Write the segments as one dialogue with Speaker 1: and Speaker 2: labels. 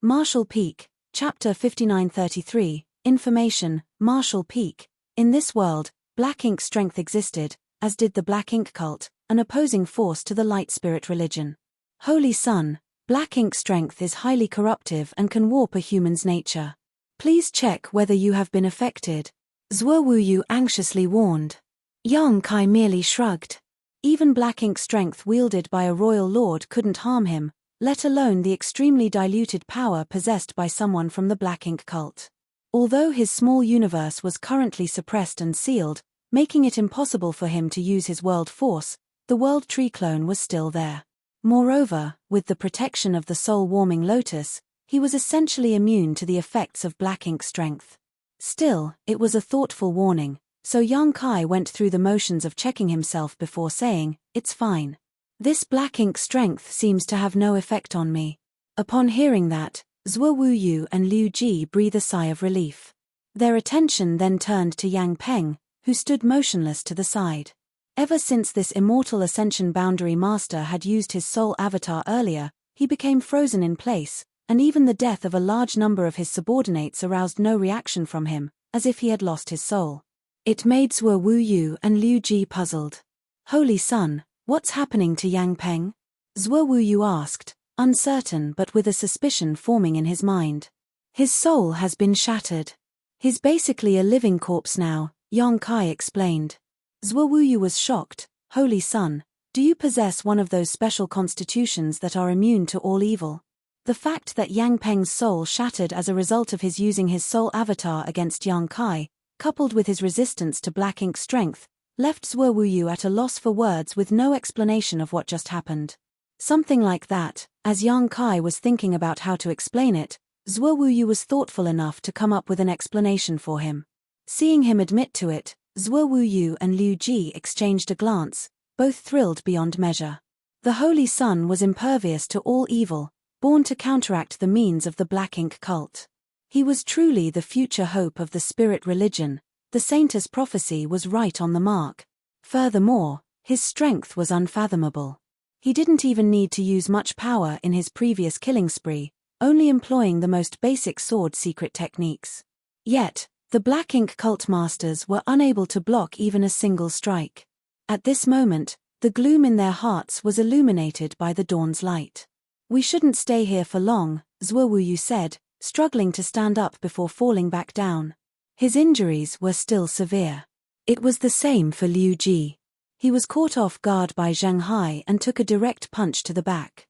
Speaker 1: Marshall Peak, Chapter 5933, Information, Marshall Peak. In this world, black ink strength existed, as did the black ink cult, an opposing force to the light spirit religion. Holy Sun, black ink strength is highly corruptive and can warp a human's nature. Please check whether you have been affected. Zhuo Wuyu anxiously warned. Yang Kai merely shrugged. Even black ink strength wielded by a royal lord couldn't harm him, let alone the extremely diluted power possessed by someone from the black ink cult. Although his small universe was currently suppressed and sealed, making it impossible for him to use his world force, the world tree clone was still there. Moreover, with the protection of the soul-warming lotus, he was essentially immune to the effects of black ink strength. Still, it was a thoughtful warning, so Yang Kai went through the motions of checking himself before saying, "It's fine. This black ink strength seems to have no effect on me." Upon hearing that, Zhuo Wuyu and Liu Ji breathed a sigh of relief. Their attention then turned to Yang Peng, who stood motionless to the side. Ever since this immortal ascension boundary master had used his soul avatar earlier, he became frozen in place, and even the death of a large number of his subordinates aroused no reaction from him, as if he had lost his soul. It made Zhuo Wuyu and Liu Ji puzzled. "Holy Sun, what's happening to Yang Peng?" Zhuo Wuyu asked, uncertain but with a suspicion forming in his mind. "His soul has been shattered. He's basically a living corpse now," Yang Kai explained. Zhuo Wuyu was shocked. "Holy Sun, do you possess one of those special constitutions that are immune to all evil?" The fact that Yang Peng's soul shattered as a result of his using his soul avatar against Yang Kai, coupled with his resistance to black ink strength, left Zhuo Wuyu at a loss for words with no explanation of what just happened. Something like that, as Yang Kai was thinking about how to explain it, Zhuo Wuyu was thoughtful enough to come up with an explanation for him. Seeing him admit to it, Zhuo Wuyu and Liu Ji exchanged a glance, both thrilled beyond measure. The Holy Sun was impervious to all evil, born to counteract the means of the black ink cult. He was truly the future hope of the spirit religion. The saintess prophecy was right on the mark. Furthermore, his strength was unfathomable. He didn't even need to use much power in his previous killing spree, only employing the most basic sword secret techniques. Yet, the black ink cult masters were unable to block even a single strike. At this moment, the gloom in their hearts was illuminated by the dawn's light. "We shouldn't stay here for long," Zhuo Wuyu said, struggling to stand up before falling back down. His injuries were still severe. It was the same for Liu Ji. He was caught off guard by Zheng Hai and took a direct punch to the back.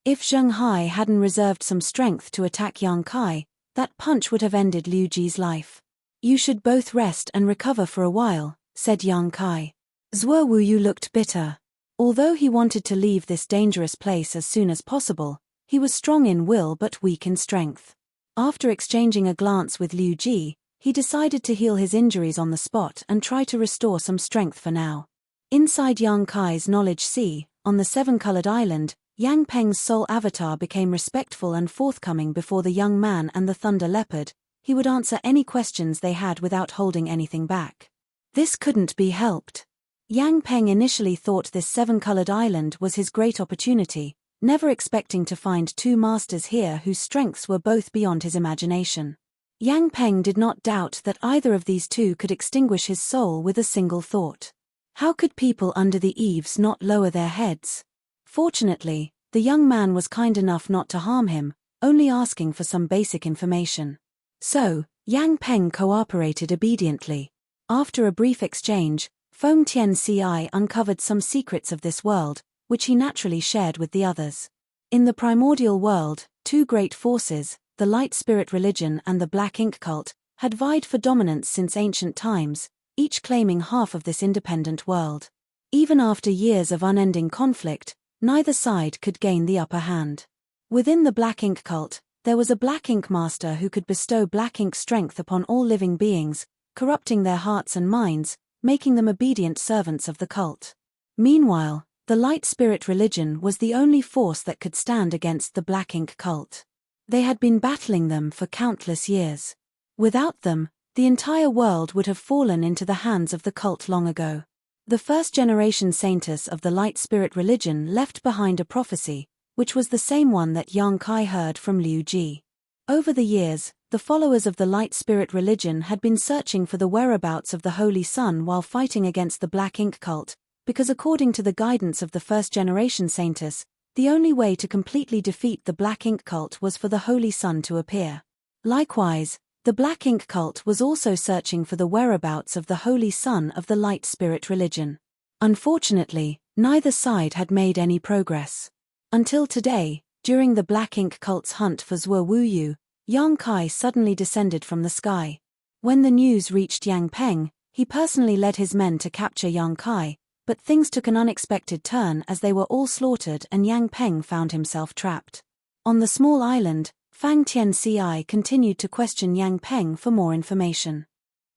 Speaker 1: If Zheng Hai hadn't reserved some strength to attack Yang Kai, that punch would have ended Liu Ji's life. "You should both rest and recover for a while," said Yang Kai. Zhuo Wuyu looked bitter. Although he wanted to leave this dangerous place as soon as possible, he was strong in will but weak in strength. After exchanging a glance with Liu Ji, he decided to heal his injuries on the spot and try to restore some strength for now. Inside Yang Kai's knowledge sea, on the seven-colored island, Yang Peng's soul avatar became respectful and forthcoming before the young man and the thunder leopard. He would answer any questions they had without holding anything back. This couldn't be helped. Yang Peng initially thought this seven-colored island was his great opportunity, never expecting to find two masters here whose strengths were both beyond his imagination. Yang Peng did not doubt that either of these two could extinguish his soul with a single thought. How could people under the eaves not lower their heads? Fortunately, the young man was kind enough not to harm him, only asking for some basic information. So, Yang Peng cooperated obediently. After a brief exchange, Feng Tianci uncovered some secrets of this world, which he naturally shared with the others. In the primordial world, two great forces, the light spirit religion and the black ink cult, had vied for dominance since ancient times, each claiming half of this independent world. Even after years of unending conflict, neither side could gain the upper hand. Within the black ink cult, there was a black ink master who could bestow black ink strength upon all living beings, corrupting their hearts and minds, making them obedient servants of the cult. Meanwhile, the light spirit religion was the only force that could stand against the black ink cult. They had been battling them for countless years. Without them, the entire world would have fallen into the hands of the cult long ago. The first-generation saintess of the light spirit religion left behind a prophecy, which was the same one that Yang Kai heard from Liu Ji. Over the years, the followers of the light spirit religion had been searching for the whereabouts of the Holy Sun while fighting against the black ink cult, because according to the guidance of the first-generation saintess, the only way to completely defeat the black ink cult was for the Holy Sun to appear. Likewise, the black ink cult was also searching for the whereabouts of the Holy Sun of the light spirit religion. Unfortunately, neither side had made any progress. Until today, during the black ink cult's hunt for Zhuo Wuyu, Yang Kai suddenly descended from the sky. When the news reached Yang Peng, he personally led his men to capture Yang Kai, but things took an unexpected turn as they were all slaughtered and Yang Peng found himself trapped. On the small island, Fang Tianci continued to question Yang Peng for more information.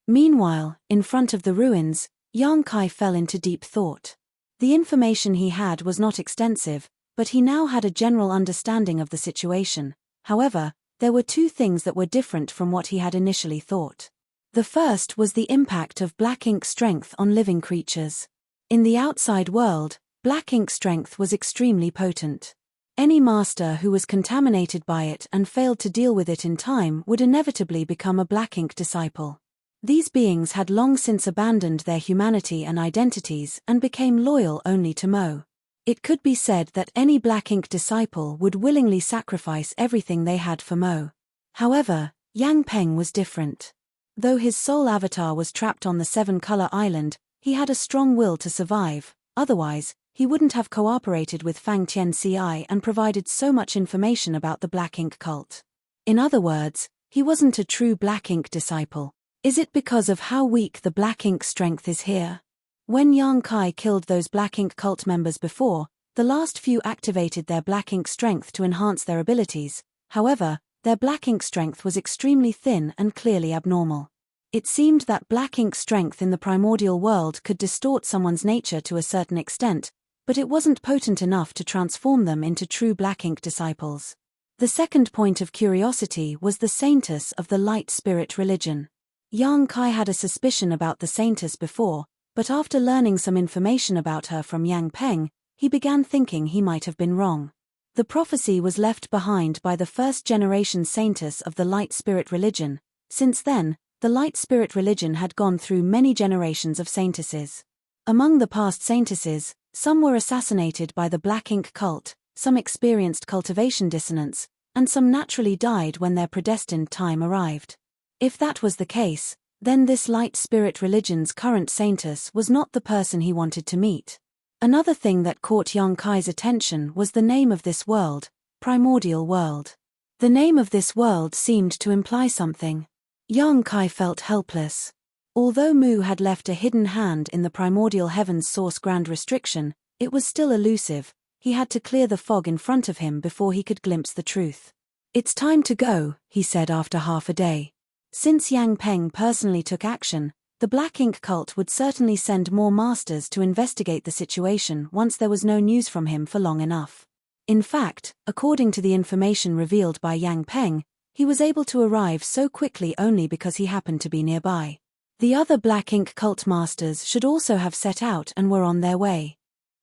Speaker 1: Meanwhile, in front of the ruins, Yang Kai fell into deep thought. The information he had was not extensive, but he now had a general understanding of the situation. However, there were two things that were different from what he had initially thought. The first was the impact of black ink strength on living creatures. In the outside world, black ink strength was extremely potent. Any master who was contaminated by it and failed to deal with it in time would inevitably become a black ink disciple. These beings had long since abandoned their humanity and identities and became loyal only to Mo. It could be said that any black ink disciple would willingly sacrifice everything they had for Mo. However, Yang Peng was different. Though his soul avatar was trapped on the seven-color island, he had a strong will to survive, otherwise, he wouldn't have cooperated with Fang Tianci and provided so much information about the black ink cult. In other words, he wasn't a true black ink disciple. Is it because of how weak the black ink strength is here? When Yang Kai killed those black ink cult members before, the last few activated their black ink strength to enhance their abilities. However, their black ink strength was extremely thin and clearly abnormal. It seemed that black ink strength in the primordial world could distort someone's nature to a certain extent, but it wasn't potent enough to transform them into true black ink disciples. The second point of curiosity was the saintess of the light spirit religion. Yang Kai had a suspicion about the saintess before, but after learning some information about her from Yang Peng, he began thinking he might have been wrong. The prophecy was left behind by the first-generation saintess of the light spirit religion. Since then, the light spirit religion had gone through many generations of saintesses. Among the past saintesses, some were assassinated by the black ink cult, some experienced cultivation dissonance, and some naturally died when their predestined time arrived. If that was the case, then this light spirit religion's current saintess was not the person he wanted to meet. Another thing that caught Yang Kai's attention was the name of this world, primordial world. The name of this world seemed to imply something. Yang Kai felt helpless. Although Mu had left a hidden hand in the primordial heaven's source grand restriction, it was still elusive. He had to clear the fog in front of him before he could glimpse the truth. "It's time to go," he said after half a day. Since Yang Peng personally took action, the black ink cult would certainly send more masters to investigate the situation once there was no news from him for long enough. In fact, according to the information revealed by Yang Peng, he was able to arrive so quickly only because he happened to be nearby. The other black ink cult masters should also have set out and were on their way.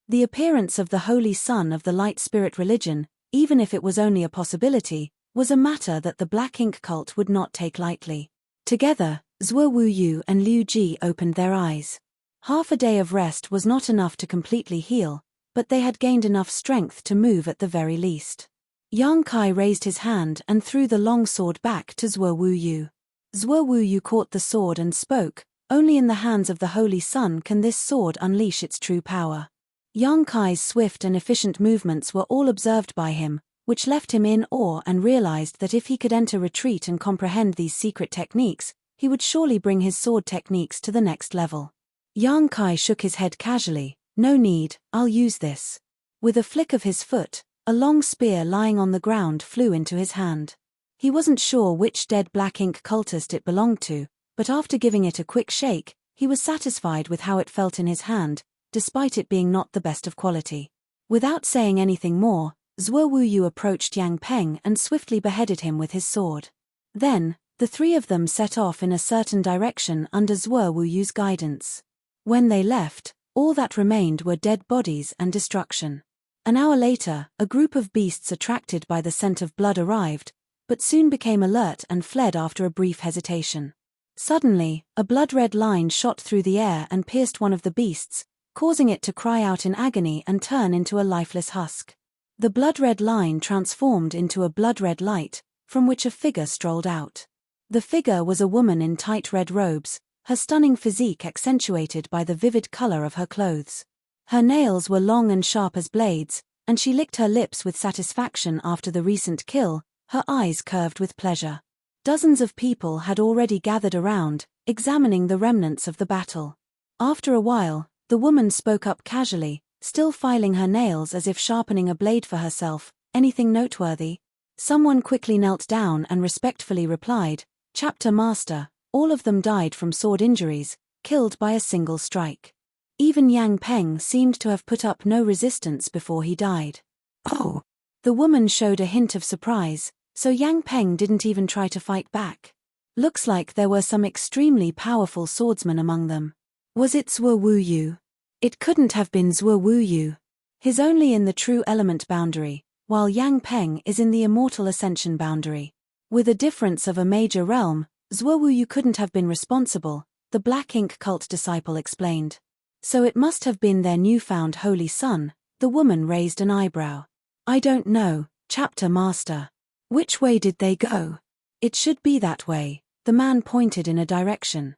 Speaker 1: The appearance of the Holy Sun of the light spirit religion, even if it was only a possibility, was a matter that the black ink cult would not take lightly. Together, Zhuo Wuyu and Liu Ji opened their eyes. Half a day of rest was not enough to completely heal, but they had gained enough strength to move at the very least. Yang Kai raised his hand and threw the long sword back to Zhuo Wuyu. Zhuo Wuyu caught the sword and spoke, "Only in the hands of the Holy Sun can this sword unleash its true power." Yang Kai's swift and efficient movements were all observed by him, which left him in awe and realized that if he could enter retreat and comprehend these secret techniques, he would surely bring his sword techniques to the next level. Yang Kai shook his head casually, "No need, I'll use this." With a flick of his foot, a long spear lying on the ground flew into his hand. He wasn't sure which dead black ink cultist it belonged to, but after giving it a quick shake, he was satisfied with how it felt in his hand, despite it being not the best of quality. Without saying anything more, Zhuo Wuyu approached Yang Peng and swiftly beheaded him with his sword. Then, the three of them set off in a certain direction under Zhuo Wuyu's guidance. When they left, all that remained were dead bodies and destruction. An hour later, a group of beasts attracted by the scent of blood arrived, but soon became alert and fled after a brief hesitation. Suddenly, a blood-red line shot through the air and pierced one of the beasts, causing it to cry out in agony and turn into a lifeless husk. The blood-red line transformed into a blood-red light, from which a figure strolled out. The figure was a woman in tight red robes, her stunning physique accentuated by the vivid color of her clothes. Her nails were long and sharp as blades, and she licked her lips with satisfaction after the recent kill, her eyes curved with pleasure. Dozens of people had already gathered around, examining the remnants of the battle. After a while, the woman spoke up casually, still filing her nails as if sharpening a blade for herself. "Anything noteworthy?" Someone quickly knelt down and respectfully replied, "Chapter Master, all of them died from sword injuries, killed by a single strike. Even Yang Peng seemed to have put up no resistance before he died." "Oh." The woman showed a hint of surprise, so Yang Peng didn't even try to fight back. "Looks like there were some extremely powerful swordsmen among them. Was it Zhuo Wuyu?" "It couldn't have been Zhuo Wuyu. He's only in the true element boundary, while Yang Peng is in the immortal ascension boundary. With a difference of a major realm, Zhuo Wuyu couldn't have been responsible," the Black Ink cult disciple explained. "So it must have been their newfound holy son." The woman raised an eyebrow. "I don't know, Chapter Master. Which way did they go?" "It should be that way." The man pointed in a direction.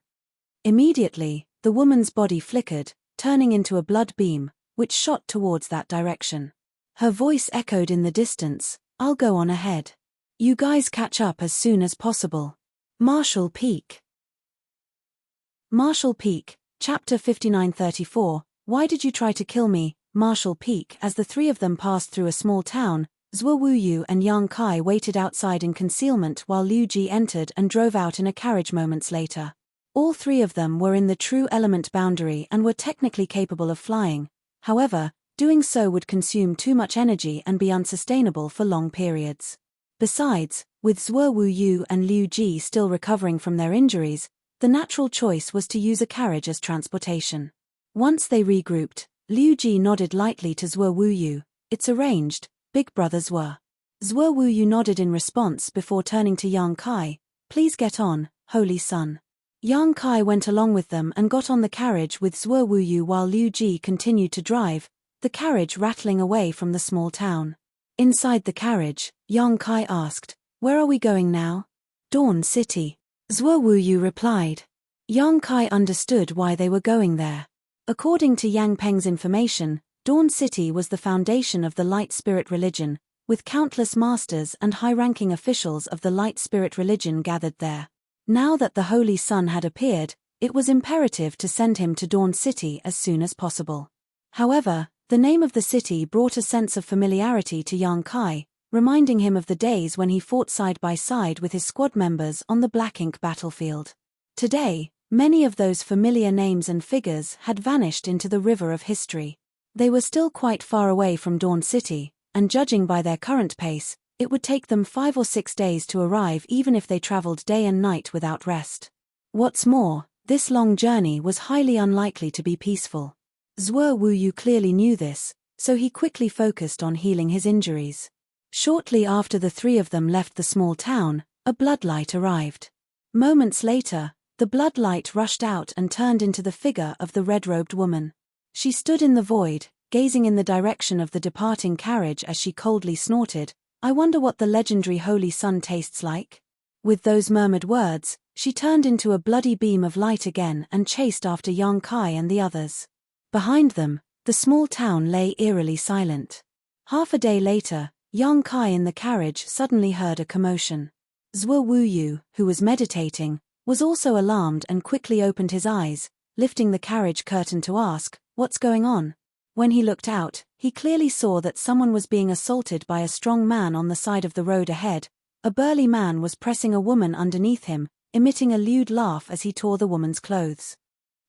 Speaker 1: Immediately, the woman's body flickered, turning into a blood beam, which shot towards that direction. Her voice echoed in the distance, "I'll go on ahead. You guys catch up as soon as possible." Marshall Peak. Marshall Peak, Chapter 5934, "Why did you try to kill me?" Marshall Peak. As the three of them passed through a small town, Zhuo Wuyu and Yang Kai waited outside in concealment while Liu Ji entered and drove out in a carriage moments later. All three of them were in the true element boundary and were technically capable of flying. However, doing so would consume too much energy and be unsustainable for long periods. Besides, with Zhuo Wuyu and Liu Ji still recovering from their injuries, the natural choice was to use a carriage as transportation. Once they regrouped, Liu Ji nodded lightly to Zhuo Wuyu. "It's arranged, big brothers were." Zhuo Wuyu nodded in response before turning to Yang Kai. "Please get on, holy son." Yang Kai went along with them and got on the carriage with Zhuo Wuyu while Liu Ji continued to drive, the carriage rattling away from the small town. Inside the carriage, Yang Kai asked, "Where are we going now?" "Dawn City," Zhuo Wuyu replied. Yang Kai understood why they were going there. According to Yang Peng's information, Dawn City was the foundation of the Light Spirit religion, with countless masters and high-ranking officials of the Light Spirit religion gathered there. Now that the Holy Sun had appeared, it was imperative to send him to Dawn City as soon as possible. However, the name of the city brought a sense of familiarity to Yang Kai, reminding him of the days when he fought side by side with his squad members on the Black Ink battlefield. Today, many of those familiar names and figures had vanished into the river of history. They were still quite far away from Dawn City, and judging by their current pace, it would take them 5 or 6 days to arrive even if they traveled day and night without rest. What's more, this long journey was highly unlikely to be peaceful. Zhuo Wuyu clearly knew this, so he quickly focused on healing his injuries. Shortly after the three of them left the small town, a bloodlight arrived. Moments later, the bloodlight rushed out and turned into the figure of the red-robed woman. She stood in the void, gazing in the direction of the departing carriage as she coldly snorted, "I wonder what the legendary Holy Sun tastes like?" With those murmured words, she turned into a bloody beam of light again and chased after Yang Kai and the others. Behind them, the small town lay eerily silent. Half a day later, Yang Kai in the carriage suddenly heard a commotion. Zhuo Wuyu, who was meditating, was also alarmed and quickly opened his eyes, lifting the carriage curtain to ask, "What's going on?" When he looked out, he clearly saw that someone was being assaulted by a strong man on the side of the road ahead. A burly man was pressing a woman underneath him, emitting a lewd laugh as he tore the woman's clothes.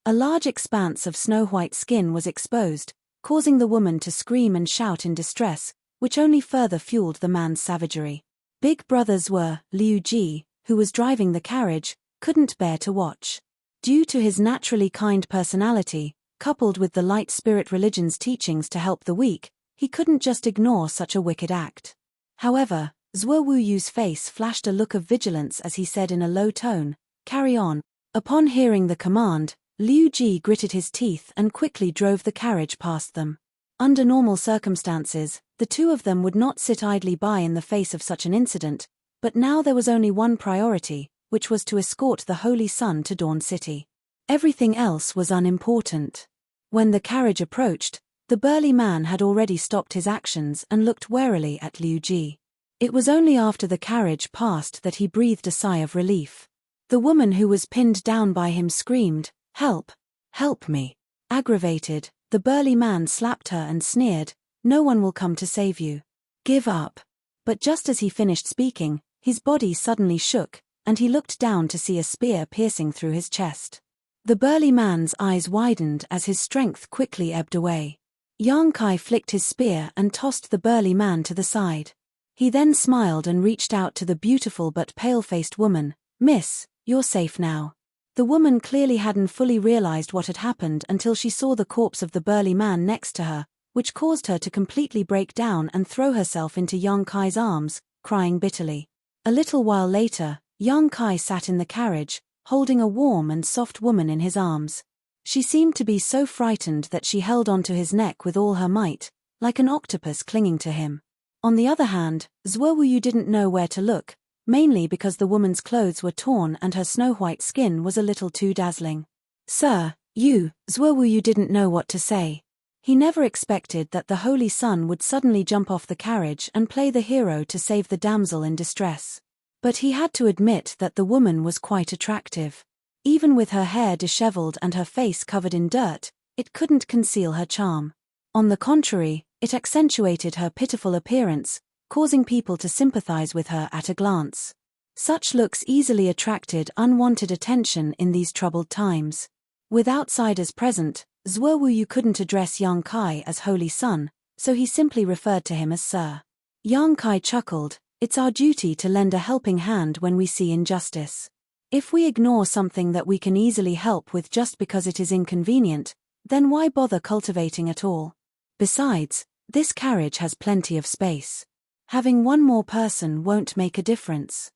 Speaker 1: A large expanse of snow-white skin was exposed, causing the woman to scream and shout in distress, which only further fueled the man's savagery. Big brothers were, Liu Ji, who was driving the carriage, couldn't bear to watch. Due to his naturally kind personality, coupled with the Light Spirit religion's teachings to help the weak, he couldn't just ignore such a wicked act. However, Zhuo Wuyu's face flashed a look of vigilance as he said in a low tone, "Carry on." Upon hearing the command, Liu Ji gritted his teeth and quickly drove the carriage past them. Under normal circumstances, the two of them would not sit idly by in the face of such an incident, but now there was only one priority, which was to escort the Holy Sun to Dawn City. Everything else was unimportant. When the carriage approached, the burly man had already stopped his actions and looked warily at Liu Ji. It was only after the carriage passed that he breathed a sigh of relief. The woman who was pinned down by him screamed, "Help! Help me!" Aggravated, the burly man slapped her and sneered, "No one will come to save you. Give up." But just as he finished speaking, his body suddenly shook, and he looked down to see a spear piercing through his chest. The burly man's eyes widened as his strength quickly ebbed away. Yang Kai flicked his spear and tossed the burly man to the side. He then smiled and reached out to the beautiful but pale-faced woman. "Miss, you're safe now." The woman clearly hadn't fully realized what had happened until she saw the corpse of the burly man next to her, which caused her to completely break down and throw herself into Yang Kai's arms, crying bitterly. A little while later, Yang Kai sat in the carriage, holding a warm and soft woman in his arms. She seemed to be so frightened that she held onto his neck with all her might, like an octopus clinging to him. On the other hand, Zhuo Wuyu didn't know where to look, mainly because the woman's clothes were torn and her snow-white skin was a little too dazzling. "Sir, Zhuo Wuyu didn't know what to say. He never expected that the Holy Sun would suddenly jump off the carriage and play the hero to save the damsel in distress. But he had to admit that the woman was quite attractive. Even with her hair disheveled and her face covered in dirt, it couldn't conceal her charm. On the contrary, it accentuated her pitiful appearance, causing people to sympathize with her at a glance. Such looks easily attracted unwanted attention in these troubled times. With outsiders present, Zhuo Wuyu couldn't address Yang Kai as Holy Sun, so he simply referred to him as Sir. Yang Kai chuckled, "It's our duty to lend a helping hand when we see injustice. If we ignore something that we can easily help with just because it is inconvenient, then why bother cultivating at all? Besides, this carriage has plenty of space. Having one more person won't make a difference."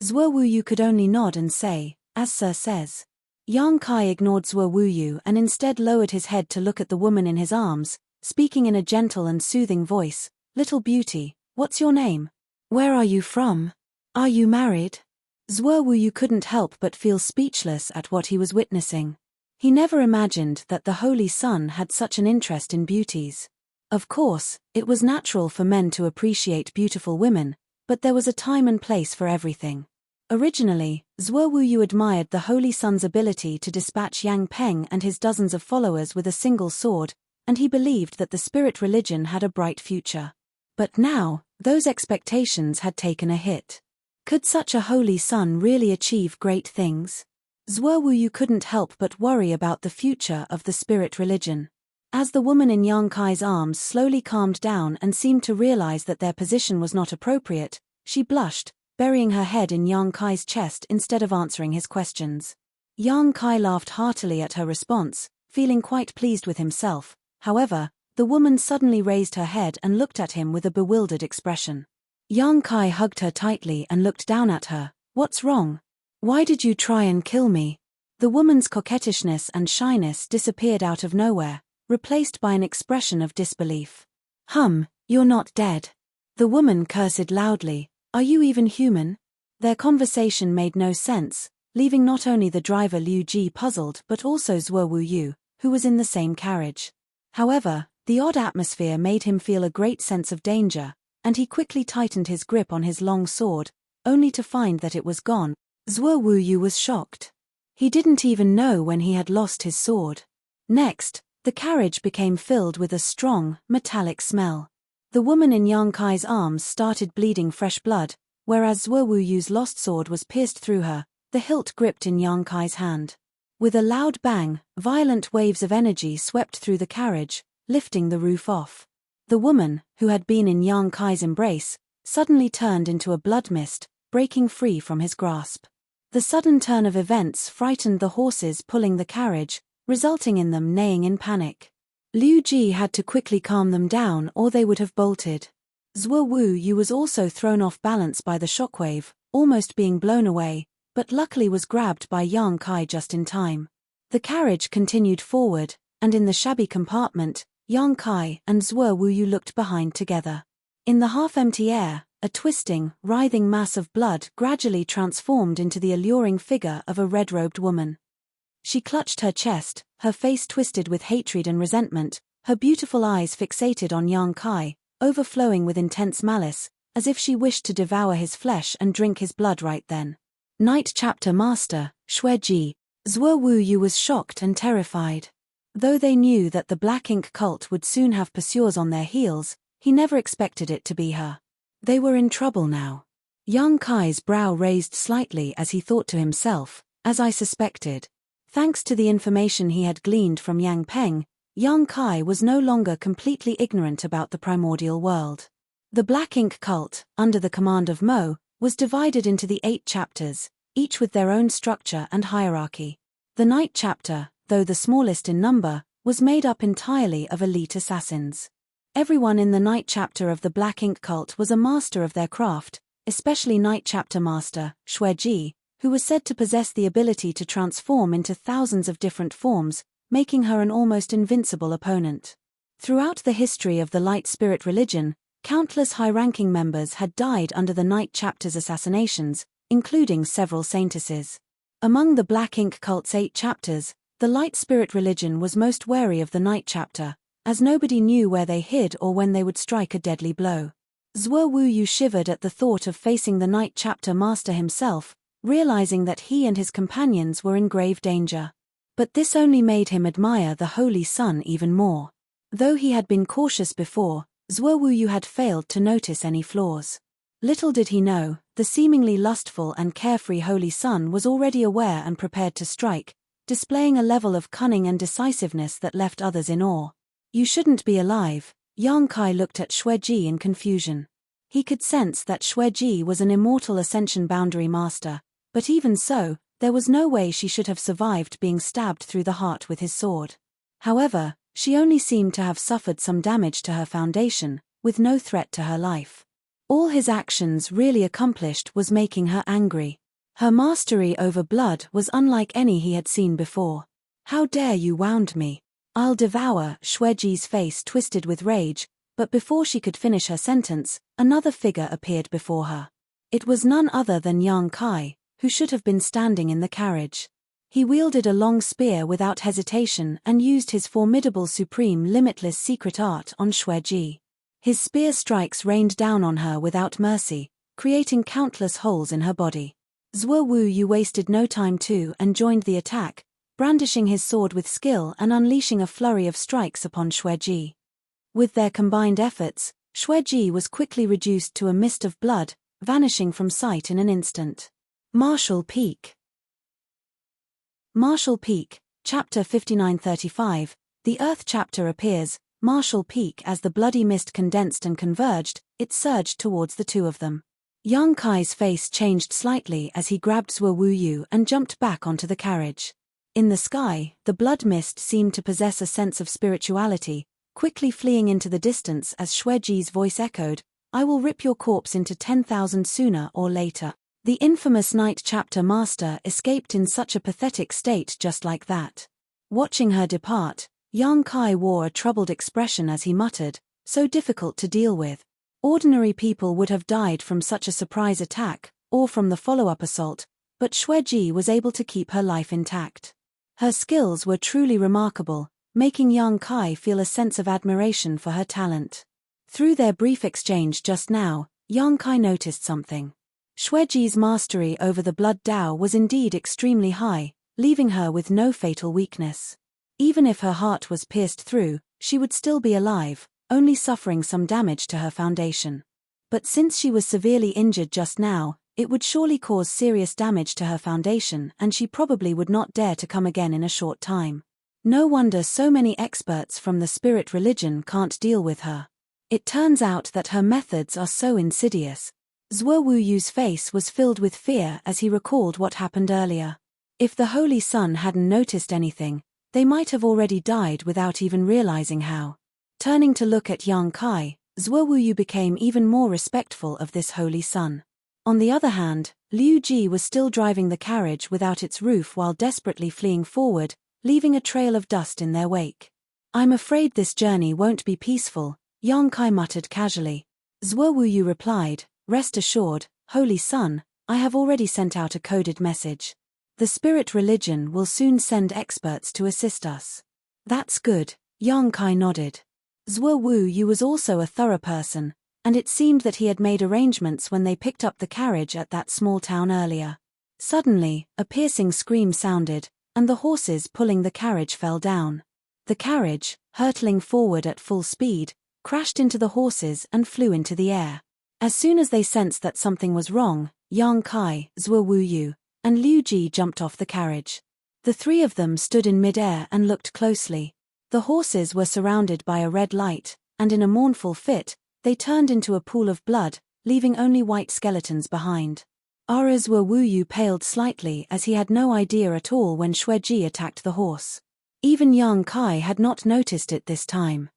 Speaker 1: Zhuo Wuyu could only nod and say, "As Sir says." Yang Kai ignored Zhuo Wuyu and instead lowered his head to look at the woman in his arms, speaking in a gentle and soothing voice, "Little beauty, what's your name? Where are you from? Are you married?" Zhuo Wuyu couldn't help but feel speechless at what he was witnessing. He never imagined that the Holy Sun had such an interest in beauties. Of course, it was natural for men to appreciate beautiful women, but there was a time and place for everything. Originally, Zhuo Wuyu admired the Holy Sun's ability to dispatch Yang Peng and his dozens of followers with a single sword, and he believed that the spirit religion had a bright future. But now, those expectations had taken a hit. Could such a Holy Sun really achieve great things? Zhuo Wuyu couldn't help but worry about the future of the spirit religion. As the woman in Yang Kai's arms slowly calmed down and seemed to realize that their position was not appropriate, she blushed, burying her head in Yang Kai's chest instead of answering his questions. Yang Kai laughed heartily at her response, feeling quite pleased with himself. However, the woman suddenly raised her head and looked at him with a bewildered expression. Yang Kai hugged her tightly and looked down at her. "What's wrong? Why did you try and kill me?" The woman's coquettishness and shyness disappeared out of nowhere, replaced by an expression of disbelief. You're not dead." The woman cursed loudly. "Are you even human?" Their conversation made no sense, leaving not only the driver Liu Ji puzzled but also Zhuo Wuyu, who was in the same carriage. However, the odd atmosphere made him feel a great sense of danger, and he quickly tightened his grip on his long sword, only to find that it was gone. Zhuo Wuyu was shocked. He didn't even know when he had lost his sword. Next, the carriage became filled with a strong, metallic smell. The woman in Yang Kai's arms started bleeding fresh blood, whereas Zhuo Wuyu's lost sword was pierced through her, the hilt gripped in Yang Kai's hand. With a loud bang, violent waves of energy swept through the carriage, lifting the roof off. The woman, who had been in Yang Kai's embrace, suddenly turned into a blood mist, breaking free from his grasp. The sudden turn of events frightened the horses pulling the carriage, resulting in them neighing in panic. Liu Ji had to quickly calm them down or they would have bolted. Zhuo Wu Yu was also thrown off balance by the shockwave, almost being blown away, but luckily was grabbed by Yang Kai just in time. The carriage continued forward, and in the shabby compartment, Yang Kai and Zhuo Wu Yu looked behind together. In the half-empty air, a twisting, writhing mass of blood gradually transformed into the alluring figure of a red-robed woman. She clutched her chest, her face twisted with hatred and resentment, her beautiful eyes fixated on Yang Kai, overflowing with intense malice, as if she wished to devour his flesh and drink his blood right then. Night Chapter Master, Xueji. Zhuo Wu Yu was shocked and terrified. Though they knew that the Black Ink cult would soon have pursuers on their heels, he never expected it to be her. They were in trouble now. Yang Kai's brow raised slightly as he thought to himself, as I suspected. Thanks to the information he had gleaned from Yang Peng, Yang Kai was no longer completely ignorant about the primordial world. The Black Ink cult, under the command of Mo, was divided into the 8 chapters, each with their own structure and hierarchy. The Night Chapter, though the smallest in number, was made up entirely of elite assassins. Everyone in the Night Chapter of the Black Ink cult was a master of their craft, especially Night Chapter Master, Xueji, who was said to possess the ability to transform into thousands of different forms, making her an almost invincible opponent. Throughout the history of the Light Spirit religion, countless high-ranking members had died under the Night Chapter's assassinations, including several saintesses. Among the Black Ink cult's 8 chapters, the Light Spirit religion was most wary of the Night Chapter, as nobody knew where they hid or when they would strike a deadly blow. Zhuo Wu Yu shivered at the thought of facing the Night Chapter Master himself, realizing that he and his companions were in grave danger. But this only made him admire the Holy Sun even more. Though he had been cautious before, Zhuo Wu Yu had failed to notice any flaws. Little did he know, the seemingly lustful and carefree Holy Sun was already aware and prepared to strike, displaying a level of cunning and decisiveness that left others in awe. You shouldn't be alive. Yang Kai looked at Xueji in confusion. He could sense that Xueji was an immortal Ascension Boundary Master, but even so, there was no way she should have survived being stabbed through the heart with his sword. However, she only seemed to have suffered some damage to her foundation, with no threat to her life. All his actions really accomplished was making her angry. Her mastery over blood was unlike any he had seen before. How dare you wound me? I'll devour. Xueji's face twisted with rage, but before she could finish her sentence, another figure appeared before her. It was none other than Yang Kai, who should have been standing in the carriage. He wielded a long spear without hesitation and used his formidable supreme limitless secret art on Xueji. His spear strikes rained down on her without mercy, creating countless holes in her body. Zhuo Wu Yu wasted no time too and joined the attack, brandishing his sword with skill and unleashing a flurry of strikes upon Xueji. With their combined efforts, Xueji was quickly reduced to a mist of blood, vanishing from sight in an instant. Martial Peak. Martial Peak, Chapter 5935, the Earth Chapter appears. Martial Peak. As the bloody mist condensed and converged, it surged towards the two of them. Yang Kai's face changed slightly as he grabbed Zhuo Wu Yu and jumped back onto the carriage. In the sky, the blood mist seemed to possess a sense of spirituality, quickly fleeing into the distance as Xueji's voice echoed, "I will rip your corpse into 10,000 sooner or later." The infamous Night Chapter Master escaped in such a pathetic state just like that. Watching her depart, Yang Kai wore a troubled expression as he muttered, "So difficult to deal with. Ordinary people would have died from such a surprise attack, or from the follow-up assault, but Xueji was able to keep her life intact." Her skills were truly remarkable, making Yang Kai feel a sense of admiration for her talent. Through their brief exchange just now, Yang Kai noticed something. Xueji's mastery over the blood Dao was indeed extremely high, leaving her with no fatal weakness. Even if her heart was pierced through, she would still be alive, only suffering some damage to her foundation. But since she was severely injured just now, it would surely cause serious damage to her foundation and she probably would not dare to come again in a short time. No wonder so many experts from the spirit religion can't deal with her. It turns out that her methods are so insidious. Zhuo Wu Yu's face was filled with fear as he recalled what happened earlier. If the Holy Sun hadn't noticed anything, they might have already died without even realizing how. Turning to look at Yang Kai, Zuo became even more respectful of this holy sun. On the other hand, Liu Ji was still driving the carriage without its roof while desperately fleeing forward, leaving a trail of dust in their wake. "I'm afraid this journey won't be peaceful," Yang Kai muttered casually. Zuo replied, "Rest assured, Holy Sun, I have already sent out a coded message. The spirit religion will soon send experts to assist us." "That's good," Yang Kai nodded. Zuo was also a thorough person, and it seemed that he had made arrangements when they picked up the carriage at that small town earlier. Suddenly, a piercing scream sounded, and the horses pulling the carriage fell down. The carriage, hurtling forward at full speed, crashed into the horses and flew into the air. As soon as they sensed that something was wrong, Yang Kai, Zuo and Liu Ji jumped off the carriage. The three of them stood in mid-air and looked closely. The horses were surrounded by a red light, and in a mournful fit, they turned into a pool of blood, leaving only white skeletons behind. Zuo paled slightly as he had no idea at all when Xueji attacked the horse. Even Yang Kai had not noticed it this time.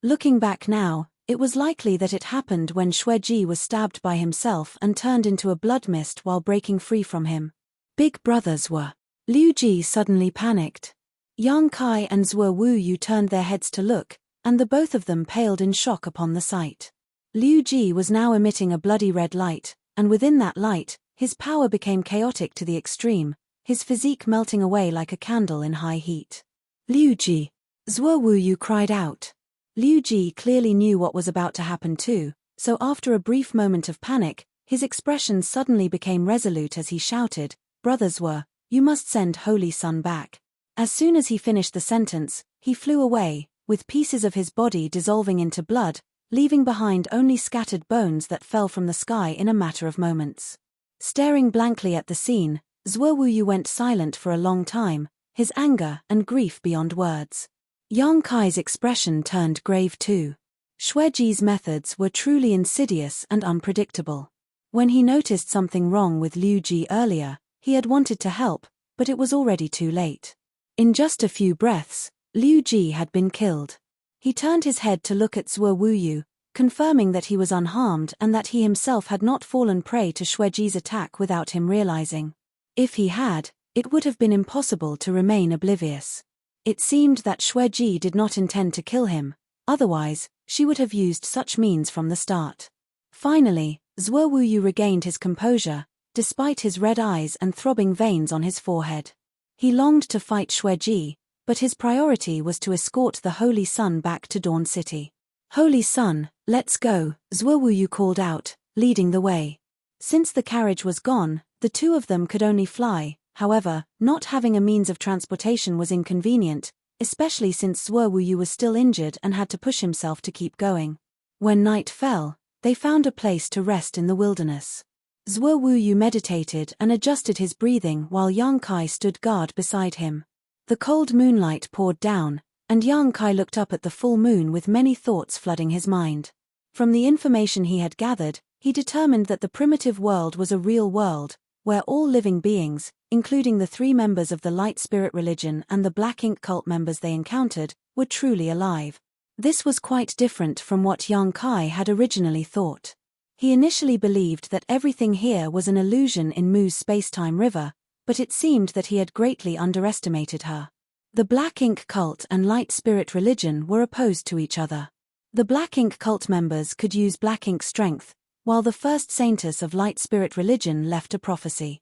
Speaker 1: Looking back now, it was likely that it happened when Xueji was stabbed by himself and turned into a blood mist while breaking free from him. Big brothers were. Liu Ji suddenly panicked. Yang Kai and Zuo turned their heads to look, and the both of them paled in shock upon the sight. Liu Ji was now emitting a bloody red light, and within that light, his power became chaotic to the extreme, his physique melting away like a candle in high heat. "Liu Ji!" Zuo cried out. Liu Ji clearly knew what was about to happen too, so after a brief moment of panic, his expression suddenly became resolute as he shouted, "Brothers you must send Holy Sun back." As soon as he finished the sentence, he flew away, with pieces of his body dissolving into blood, leaving behind only scattered bones that fell from the sky in a matter of moments. Staring blankly at the scene, Zuo went silent for a long time, his anger and grief beyond words. Yang Kai's expression turned grave too. Xueji's methods were truly insidious and unpredictable. When he noticed something wrong with Liu Ji earlier, he had wanted to help, but it was already too late. In just a few breaths, Liu Ji had been killed. He turned his head to look at Zuo, confirming that he was unharmed and that he himself had not fallen prey to Xueji's attack without him realizing. If he had, it would have been impossible to remain oblivious. It seemed that Xueji did not intend to kill him, otherwise, she would have used such means from the start. Finally, Zuo regained his composure, despite his red eyes and throbbing veins on his forehead. He longed to fight Xueji, but his priority was to escort the Holy Sun back to Dawn City. "Holy Sun, let's go," Zuo called out, leading the way. Since the carriage was gone, the two of them could only fly. However, not having a means of transportation was inconvenient, especially since Zuo was still injured and had to push himself to keep going. When night fell, they found a place to rest in the wilderness. Zuo meditated and adjusted his breathing while Yang Kai stood guard beside him. The cold moonlight poured down, and Yang Kai looked up at the full moon with many thoughts flooding his mind. From the information he had gathered, he determined that the primitive world was a real world, where all living beings, including the three members of the Light Spirit religion and the Black Ink cult members they encountered, were truly alive. This was quite different from what Yang Kai had originally thought. He initially believed that everything here was an illusion in Mu's spacetime river, but it seemed that he had greatly underestimated her. The Black Ink cult and Light Spirit religion were opposed to each other. The Black Ink cult members could use Black Ink strength, while the first saintess of Light Spirit religion left a prophecy.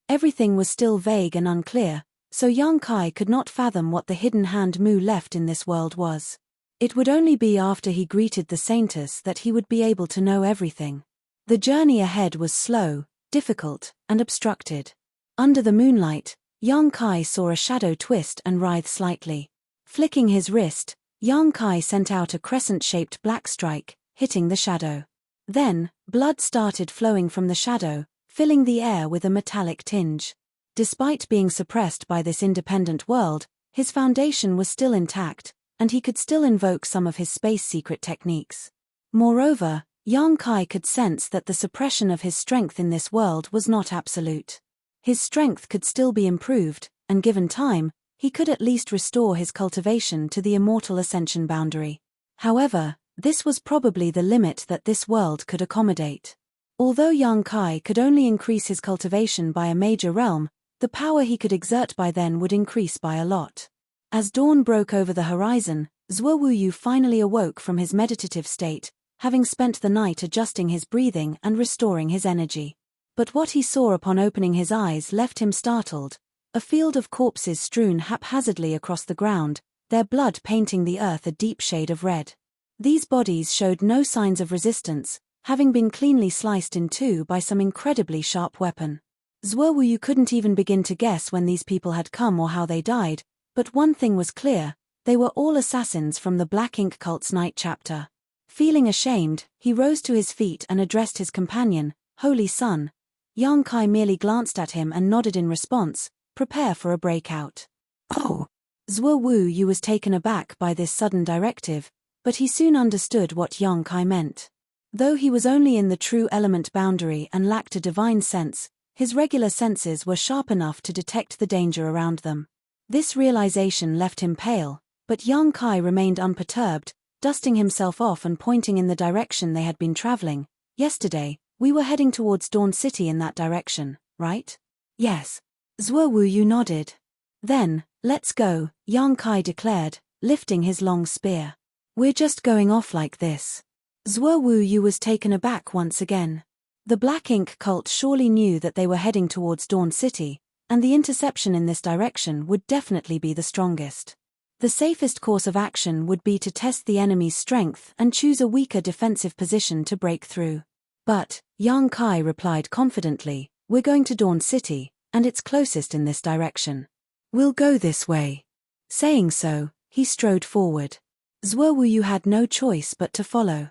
Speaker 1: Everything was still vague and unclear, so Yang Kai could not fathom what the hidden hand Mu left in this world was. It would only be after he greeted the saintess that he would be able to know everything. The journey ahead was slow, difficult, and obstructed. Under the moonlight, Yang Kai saw a shadow twist and writhe slightly. Flicking his wrist, Yang Kai sent out a crescent-shaped black strike, hitting the shadow. Then, blood started flowing from the shadow, filling the air with a metallic tinge. Despite being suppressed by this independent world, his foundation was still intact, and he could still invoke some of his space secret techniques. Moreover, Yang Kai could sense that the suppression of his strength in this world was not absolute. His strength could still be improved, and given time, he could at least restore his cultivation to the immortal ascension boundary. However, This was probably the limit that this world could accommodate. Although Yang Kai could only increase his cultivation by a major realm, the power he could exert by then would increase by a lot. As dawn broke over the horizon, Zhuo Wuyu finally awoke from his meditative state, having spent the night adjusting his breathing and restoring his energy. But what he saw upon opening his eyes left him startled. A field of corpses strewn haphazardly across the ground, their blood painting the earth a deep shade of red. These bodies showed no signs of resistance, having been cleanly sliced in two by some incredibly sharp weapon. Zhuo Wuyu couldn't even begin to guess when these people had come or how they died, but one thing was clear: they were all assassins from the Black Ink cult's night chapter. Feeling ashamed, he rose to his feet and addressed his companion, Holy Son. Yang Kai merely glanced at him and nodded in response, prepare for a breakout. Oh! Zhuo Wuyu was taken aback by this sudden directive, but he soon understood what Yang Kai meant. Though he was only in the true element boundary and lacked a divine sense, his regular senses were sharp enough to detect the danger around them. This realization left him pale, but Yang Kai remained unperturbed, dusting himself off and pointing in the direction they had been traveling. Yesterday, we were heading towards Dawn City in that direction, right? Yes. Zhuo Wuyu nodded. Then, let's go, Yang Kai declared, lifting his long spear. We're just going off like this. Zhuo Wuyu was taken aback once again. The Black Ink cult surely knew that they were heading towards Dawn City, and the interception in this direction would definitely be the strongest. The safest course of action would be to test the enemy's strength and choose a weaker defensive position to break through. But, Yang Kai replied confidently, we're going to Dawn City, and it's closest in this direction. We'll go this way. Saying so, he strode forward. Zhuo Wuyu had no choice but to follow.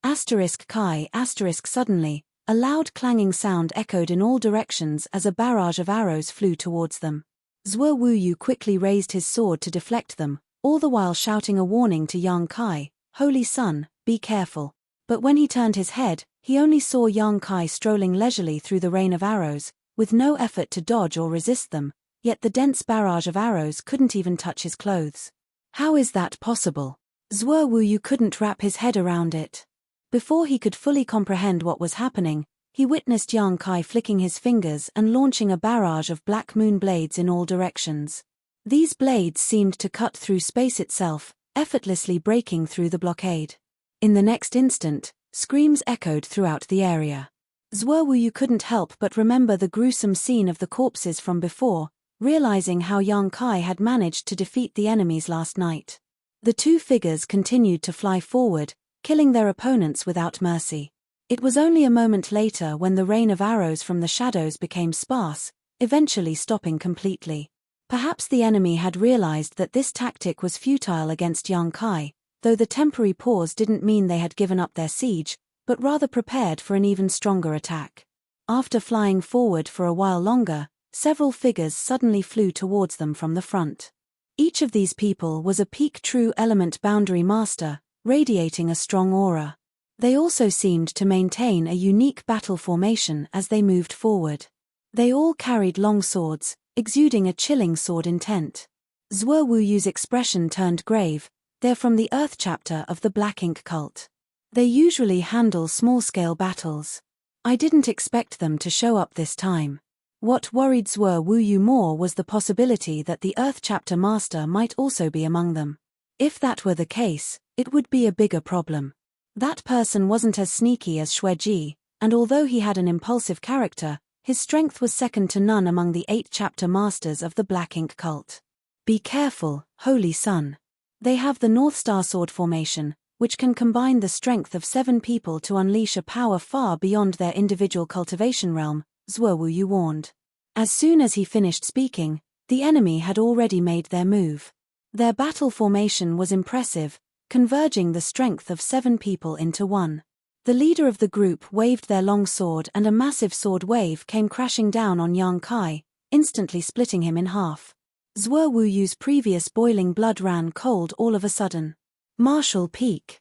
Speaker 1: Suddenly, a loud clanging sound echoed in all directions as a barrage of arrows flew towards them. Zhuo Wuyu quickly raised his sword to deflect them, all the while shouting a warning to Yang Kai, Holy Son, be careful. But when he turned his head, he only saw Yang Kai strolling leisurely through the rain of arrows, with no effort to dodge or resist them, yet the dense barrage of arrows couldn't even touch his clothes. How is that possible? Zhuo Wuyu couldn't wrap his head around it. Before he could fully comprehend what was happening, he witnessed Yang Kai flicking his fingers and launching a barrage of black moon blades in all directions. These blades seemed to cut through space itself, effortlessly breaking through the blockade. In the next instant, screams echoed throughout the area. Zhuo Wuyu couldn't help but remember the gruesome scene of the corpses from before, realizing how Yang Kai had managed to defeat the enemies last night. The two figures continued to fly forward, killing their opponents without mercy. It was only a moment later when the rain of arrows from the shadows became sparse, eventually stopping completely. Perhaps the enemy had realized that this tactic was futile against Yang Kai, though the temporary pause didn't mean they had given up their siege, but rather prepared for an even stronger attack. After flying forward for a while longer, several figures suddenly flew towards them from the front. Each of these people was a peak true element boundary master, radiating a strong aura. They also seemed to maintain a unique battle formation as they moved forward. They all carried long swords, exuding a chilling sword intent. Zhuo Wuyu's expression turned grave. They're from the Earth chapter of the Black Ink cult. They usually handle small-scale battles. I didn't expect them to show up this time. What worried Zhuo Wuyu more was the possibility that the Earth chapter master might also be among them. If that were the case, it would be a bigger problem. That person wasn't as sneaky as Xueji, and although he had an impulsive character, his strength was second to none among the 8 chapter masters of the Black Ink cult. Be careful, Holy Son. They have the North Star Sword formation, which can combine the strength of 7 people to unleash a power far beyond their individual cultivation realm, Zhuo Wuyu warned. As soon as he finished speaking, the enemy had already made their move. Their battle formation was impressive, converging the strength of 7 people into one. The leader of the group waved their long sword and a massive sword wave came crashing down on Yang Kai, instantly splitting him in half. Zhuo Wuyu's previous boiling blood ran cold all of a sudden. Martial Peak.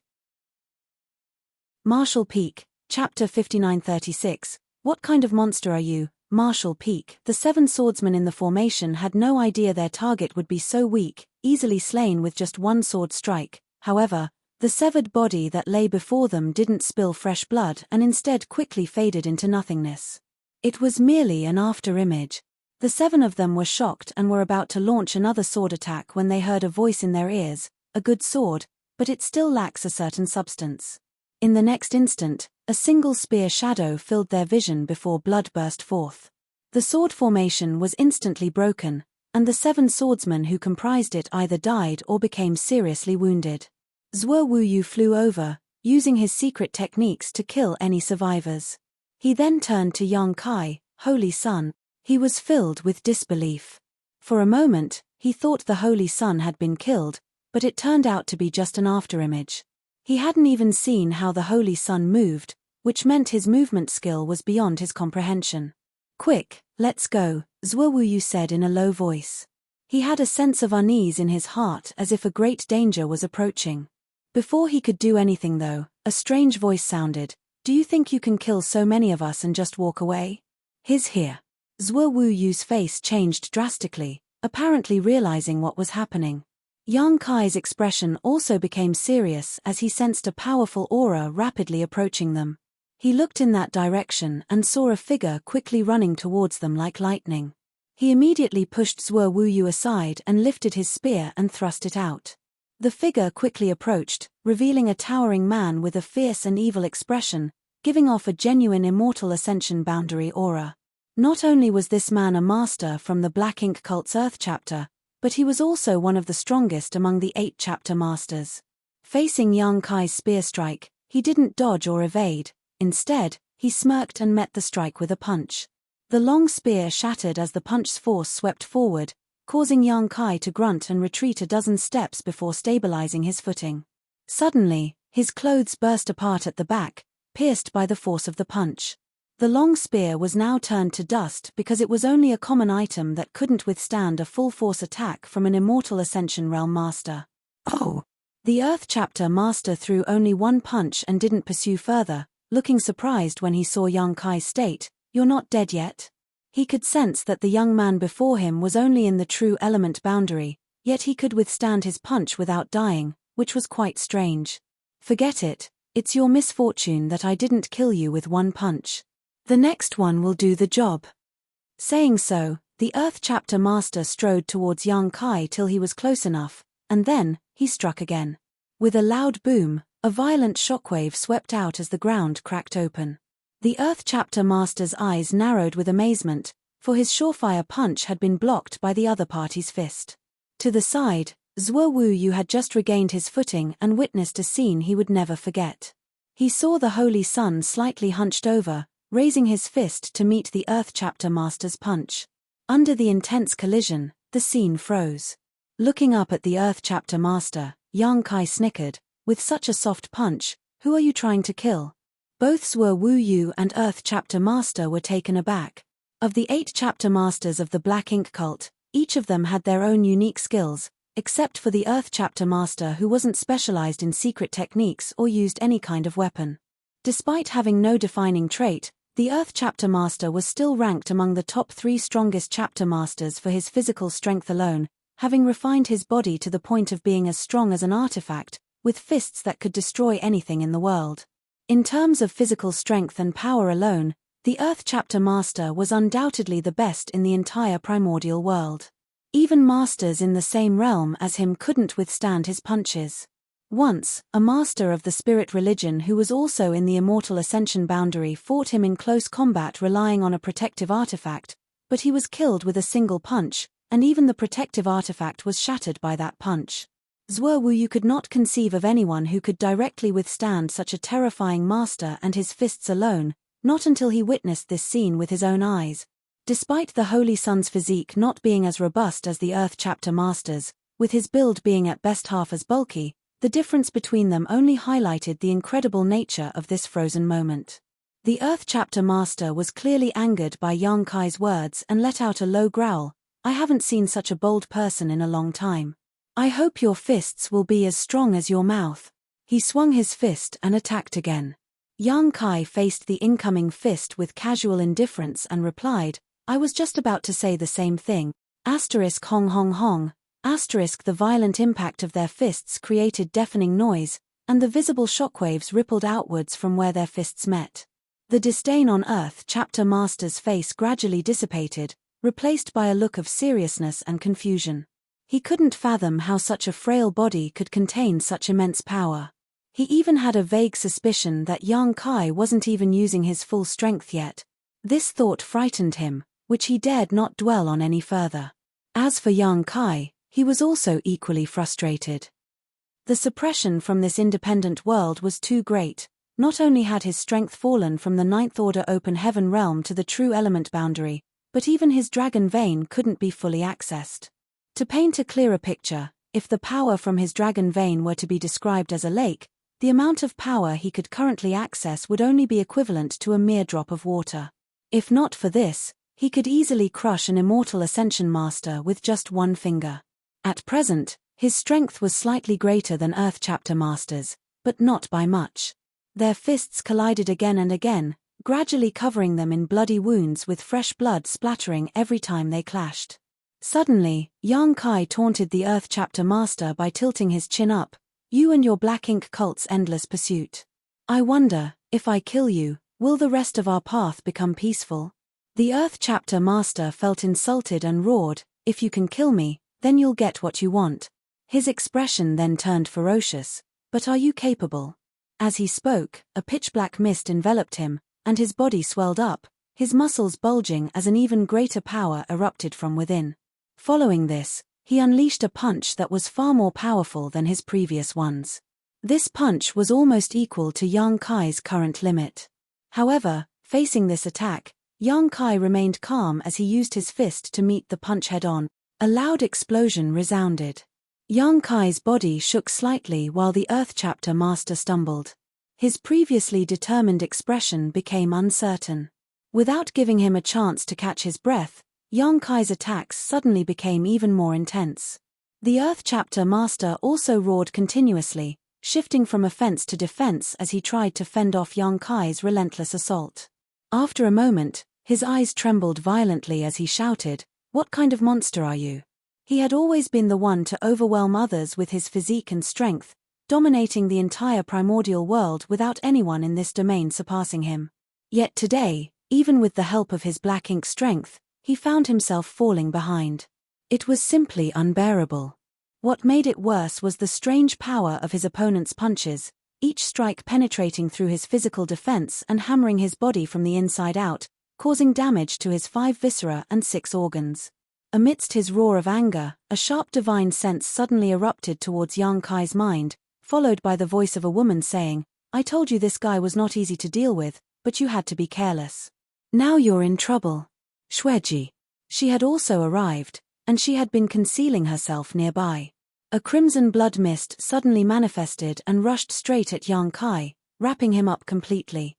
Speaker 1: Martial Peak, Chapter 5936. What kind of monster are you, Martial Peak? The 7 swordsmen in the formation had no idea their target would be so weak, easily slain with just one sword strike. However, The severed body that lay before them didn't spill fresh blood and instead quickly faded into nothingness. It was merely an after-image. The 7 of them were shocked and were about to launch another sword attack when they heard a voice in their ears, "A good sword, but it still lacks a certain substance." In the next instant, a single spear shadow filled their vision before blood burst forth. The sword formation was instantly broken, and the 7 swordsmen who comprised it either died or became seriously wounded. Zhuo Wuyu flew over, using his secret techniques to kill any survivors. He then turned to Yang Kai, Holy Sun. He was filled with disbelief. For a moment, he thought the Holy Sun had been killed, but it turned out to be just an afterimage. He hadn't even seen how the Holy Sun moved, which meant his movement skill was beyond his comprehension. "Quick, let's go," Zhuo Wuyu said in a low voice. He had a sense of unease in his heart as if a great danger was approaching. Before he could do anything though, a strange voice sounded. "Do you think you can kill so many of us and just walk away?" "He's here." Zhuo Wuyu's face changed drastically, apparently realizing what was happening. Yang Kai's expression also became serious as he sensed a powerful aura rapidly approaching them. He looked in that direction and saw a figure quickly running towards them like lightning. He immediately pushed Zhuo Wuyu aside and lifted his spear and thrust it out. The figure quickly approached, revealing a towering man with a fierce and evil expression, giving off a genuine immortal ascension boundary aura. Not only was this man a master from the Black Ink cult's Earth chapter, but he was also one of the strongest among the 8 chapter masters. Facing Yang Kai's spear strike, he didn't dodge or evade. Instead, he smirked and met the strike with a punch. The long spear shattered as the punch's force swept forward, causing Yang Kai to grunt and retreat a dozen steps before stabilizing his footing. Suddenly, his clothes burst apart at the back, pierced by the force of the punch. The long spear was now turned to dust because it was only a common item that couldn't withstand a full-force attack from an immortal Ascension Realm master. "Oh!" The Earth chapter master threw only one punch and didn't pursue further, looking surprised when he saw Yang Kai's state. "You're not dead yet?" He could sense that the young man before him was only in the true element boundary, yet he could withstand his punch without dying, which was quite strange. "Forget it, it's your misfortune that I didn't kill you with one punch. The next one will do the job." Saying so, the Earth chapter master strode towards Yang Kai till he was close enough, and then, he struck again. With a loud boom, a violent shockwave swept out as the ground cracked open. The Earth chapter master's eyes narrowed with amazement, for his surefire punch had been blocked by the other party's fist. To the side, Zhuo Wuyu had just regained his footing and witnessed a scene he would never forget. He saw the Holy Sun slightly hunched over, raising his fist to meet the Earth chapter master's punch. Under the intense collision, the scene froze. Looking up at the Earth chapter master, Yang Kai snickered, "With such a soft punch, who are you trying to kill?" Both Zhuo Wuyu and Earth chapter master were taken aback. Of the 8 chapter masters of the Black Ink cult, each of them had their own unique skills, except for the Earth chapter master who wasn't specialized in secret techniques or used any kind of weapon. Despite having no defining trait, the Earth chapter master was still ranked among the top 3 strongest chapter masters for his physical strength alone, having refined his body to the point of being as strong as an artifact, with fists that could destroy anything in the world. In terms of physical strength and power alone, the Earth chapter master was undoubtedly the best in the entire primordial world. Even masters in the same realm as him couldn't withstand his punches. Once, a master of the spirit religion who was also in the immortal ascension boundary fought him in close combat relying on a protective artifact, but he was killed with a single punch, and even the protective artifact was shattered by that punch. Zhuo Wuyu could not conceive of anyone who could directly withstand such a terrifying master and his fists alone, not until he witnessed this scene with his own eyes. Despite the Holy Sun's physique not being as robust as the Earth chapter master's, with his build being at best half as bulky, the difference between them only highlighted the incredible nature of this frozen moment. The Earth chapter master was clearly angered by Yang Kai's words and let out a low growl. "I haven't seen such a bold person in a long time. I hope your fists will be as strong as your mouth." He swung his fist and attacked again. Yang Kai faced the incoming fist with casual indifference and replied, "I was just about to say the same thing. Asterisk hong hong hong. Asterisk." The violent impact of their fists created deafening noise, and the visible shockwaves rippled outwards from where their fists met. The disdain on Earth Chapter Master's face gradually dissipated, replaced by a look of seriousness and confusion. He couldn't fathom how such a frail body could contain such immense power. He even had a vague suspicion that Yang Kai wasn't even using his full strength yet. This thought frightened him, which he dared not dwell on any further. As for Yang Kai, he was also equally frustrated. The suppression from this independent world was too great. Not only had his strength fallen from the ninth order open heaven realm to the true element boundary, but even his dragon vein couldn't be fully accessed. To paint a clearer picture, if the power from his dragon vein were to be described as a lake, the amount of power he could currently access would only be equivalent to a mere drop of water. If not for this, he could easily crush an immortal Ascension Master with just one finger. At present, his strength was slightly greater than Earth Chapter Masters, but not by much. Their fists collided again and again, gradually covering them in bloody wounds with fresh blood splattering every time they clashed. Suddenly, Yang Kai taunted the Earth Chapter Master by tilting his chin up. "You and your black ink cult's endless pursuit. I wonder, if I kill you, will the rest of our path become peaceful?" The Earth Chapter Master felt insulted and roared, "If you can kill me, then you'll get what you want." His expression then turned ferocious. "But are you capable?" As he spoke, a pitch-black mist enveloped him, and his body swelled up, his muscles bulging as an even greater power erupted from within. Following this, he unleashed a punch that was far more powerful than his previous ones. This punch was almost equal to Yang Kai's current limit. However, facing this attack, Yang Kai remained calm as he used his fist to meet the punch head-on. A loud explosion resounded. Yang Kai's body shook slightly while the Earth Chapter Master stumbled. His previously determined expression became uncertain. Without giving him a chance to catch his breath, Yang Kai's attacks suddenly became even more intense. The Earth Chapter Master also roared continuously, shifting from offense to defense as he tried to fend off Yang Kai's relentless assault. After a moment, his eyes trembled violently as he shouted, "What kind of monster are you?" He had always been the one to overwhelm others with his physique and strength, dominating the entire primordial world without anyone in this domain surpassing him. Yet today, even with the help of his black ink strength, he found himself falling behind. It was simply unbearable. What made it worse was the strange power of his opponent's punches, each strike penetrating through his physical defense and hammering his body from the inside out, causing damage to his 5 viscera and 6 organs. Amidst his roar of anger, a sharp divine sense suddenly erupted towards Yang Kai's mind, followed by the voice of a woman saying, "I told you this guy was not easy to deal with, but you had to be careless. Now you're in trouble." Xueji. She had also arrived, and she had been concealing herself nearby. A crimson blood mist suddenly manifested and rushed straight at Yang Kai, wrapping him up completely.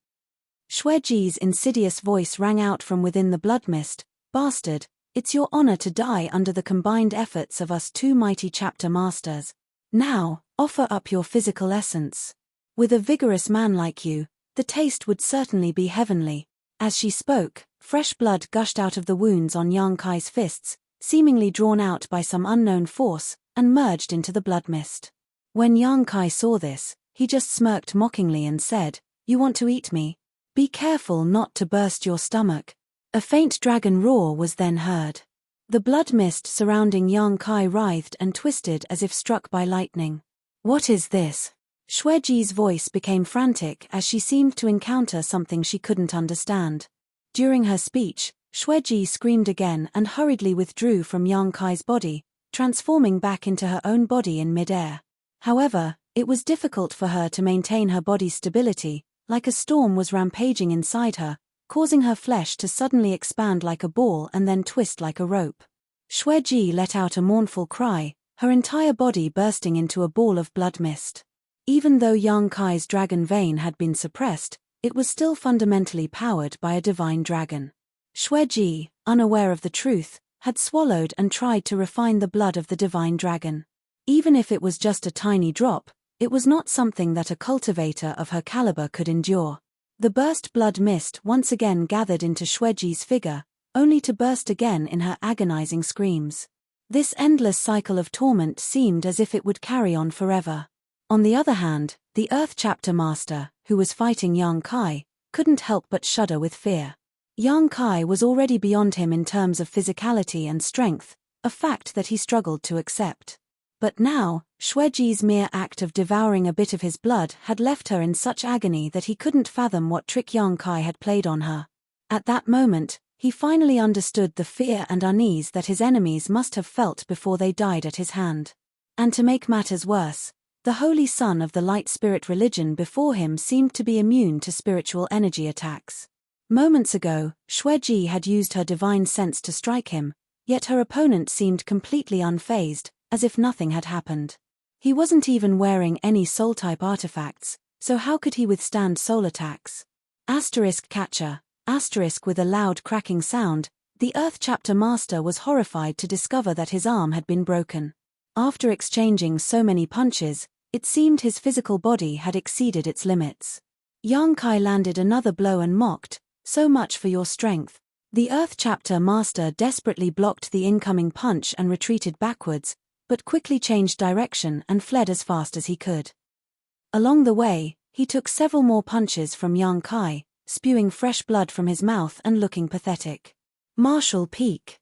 Speaker 1: Xueji's insidious voice rang out from within the blood mist, "Bastard, it's your honor to die under the combined efforts of us 2 mighty chapter masters. Now, offer up your physical essence. With a vigorous man like you, the taste would certainly be heavenly." As she spoke, fresh blood gushed out of the wounds on Yang Kai's fists, seemingly drawn out by some unknown force, and merged into the blood mist. When Yang Kai saw this, he just smirked mockingly and said, "You want to eat me? Be careful not to burst your stomach." A faint dragon roar was then heard. The blood mist surrounding Yang Kai writhed and twisted as if struck by lightning. "What is this?" Xueji's voice became frantic as she seemed to encounter something she couldn't understand. During her speech, Xueji screamed again and hurriedly withdrew from Yang Kai's body, transforming back into her own body in midair. However, it was difficult for her to maintain her body's stability, like a storm was rampaging inside her, causing her flesh to suddenly expand like a ball and then twist like a rope. Xueji let out a mournful cry, her entire body bursting into a ball of blood mist. Even though Yang Kai's dragon vein had been suppressed, it was still fundamentally powered by a divine dragon. Xueji, unaware of the truth, had swallowed and tried to refine the blood of the divine dragon. Even if it was just a tiny drop, it was not something that a cultivator of her caliber could endure. The burst blood mist once again gathered into Xueji's figure, only to burst again in her agonizing screams. This endless cycle of torment seemed as if it would carry on forever. On the other hand, the Earth Chapter Master, who was fighting Yang Kai, couldn't help but shudder with fear. Yang Kai was already beyond him in terms of physicality and strength, a fact that he struggled to accept. But now, Xueji's mere act of devouring a bit of his blood had left her in such agony that he couldn't fathom what trick Yang Kai had played on her. At that moment, he finally understood the fear and unease that his enemies must have felt before they died at his hand. And to make matters worse, the holy son of the light spirit religion before him seemed to be immune to spiritual energy attacks. Moments ago, Xueji had used her divine sense to strike him, yet her opponent seemed completely unfazed, as if nothing had happened. He wasn't even wearing any soul-type artifacts, so how could he withstand soul attacks? Catcher, with a loud cracking sound, the Earth Chapter Master was horrified to discover that his arm had been broken. After exchanging so many punches, it seemed his physical body had exceeded its limits. Yang Kai landed another blow and mocked, "So much for your strength." The Earth Chapter Master desperately blocked the incoming punch and retreated backwards, but quickly changed direction and fled as fast as he could. Along the way, he took several more punches from Yang Kai, spewing fresh blood from his mouth and looking pathetic. Martial Peak.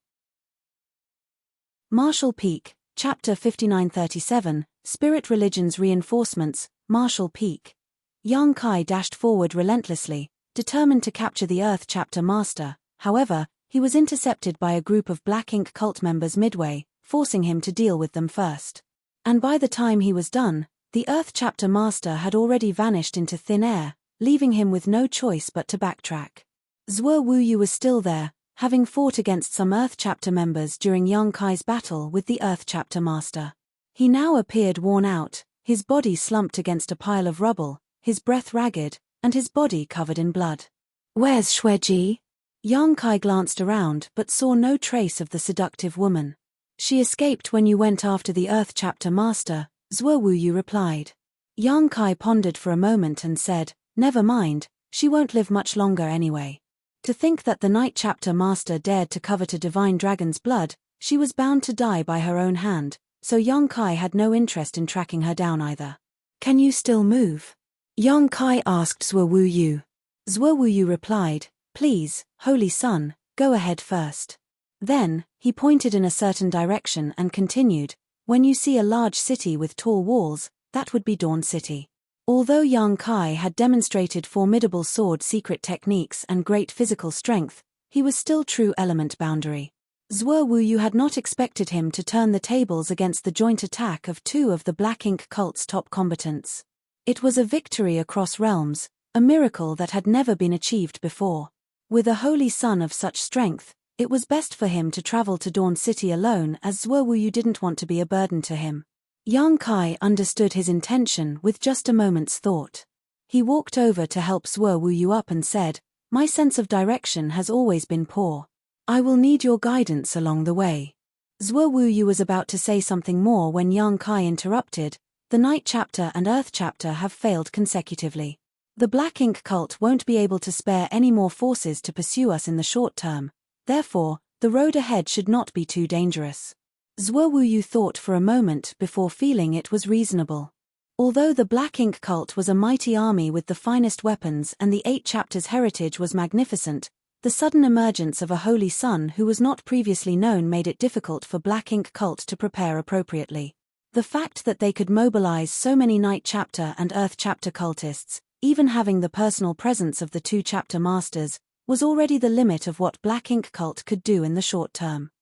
Speaker 1: Chapter 5937, Spirit Religion's Reinforcements, Martial Peak. Yang Kai dashed forward relentlessly, determined to capture the Earth Chapter Master. However, he was intercepted by a group of Black Ink cult members midway, forcing him to deal with them first. And by the time he was done, the Earth Chapter Master had already vanished into thin air, leaving him with no choice but to backtrack. Zhuo Wuyu was still there, having fought against some Earth Chapter members during Yang Kai's battle with the Earth Chapter Master. He now appeared worn out, his body slumped against a pile of rubble, his breath ragged, and his body covered in blood. "Where's Xueji?" Yang Kai glanced around but saw no trace of the seductive woman. "She escaped when you went after the Earth Chapter Master," Zhuo Wuyu replied. Yang Kai pondered for a moment and said, "Never mind, she won't live much longer anyway." To think that the Night Chapter Master dared to covet a divine dragon's blood, she was bound to die by her own hand, so Yang Kai had no interest in tracking her down either. "Can you still move?" Yang Kai asked Zhuo Wuyu. Zhuo Wuyu replied, "Please, Holy Son, go ahead first." Then, he pointed in a certain direction and continued, "When you see a large city with tall walls, that would be Dawn City." Although Yang Kai had demonstrated formidable sword secret techniques and great physical strength, he was still true element boundary. Zhuo Wuyu had not expected him to turn the tables against the joint attack of two of the Black Ink cult's top combatants. It was a victory across realms, a miracle that had never been achieved before. With a holy son of such strength, it was best for him to travel to Dawn City alone, as Zhuo Wuyu didn't want to be a burden to him. Yang Kai understood his intention with just a moment's thought. He walked over to help Zhuo Wuyu up and said, "My sense of direction has always been poor. I will need your guidance along the way." Zhuo Wuyu was about to say something more when Yang Kai interrupted, "The Night Chapter and Earth Chapter have failed consecutively. The Black Ink cult won't be able to spare any more forces to pursue us in the short term. Therefore, the road ahead should not be too dangerous." Zhuo Wuyu thought for a moment before feeling it was reasonable. Although the Black Ink cult was a mighty army with the finest weapons and the 8 chapters' heritage was magnificent, the sudden emergence of a holy son who was not previously known made it difficult for Black Ink cult to prepare appropriately. The fact that they could mobilize so many Night Chapter and Earth Chapter cultists, even having the personal presence of the 2 chapter masters, was already the limit of what Black Ink cult could do in the short term.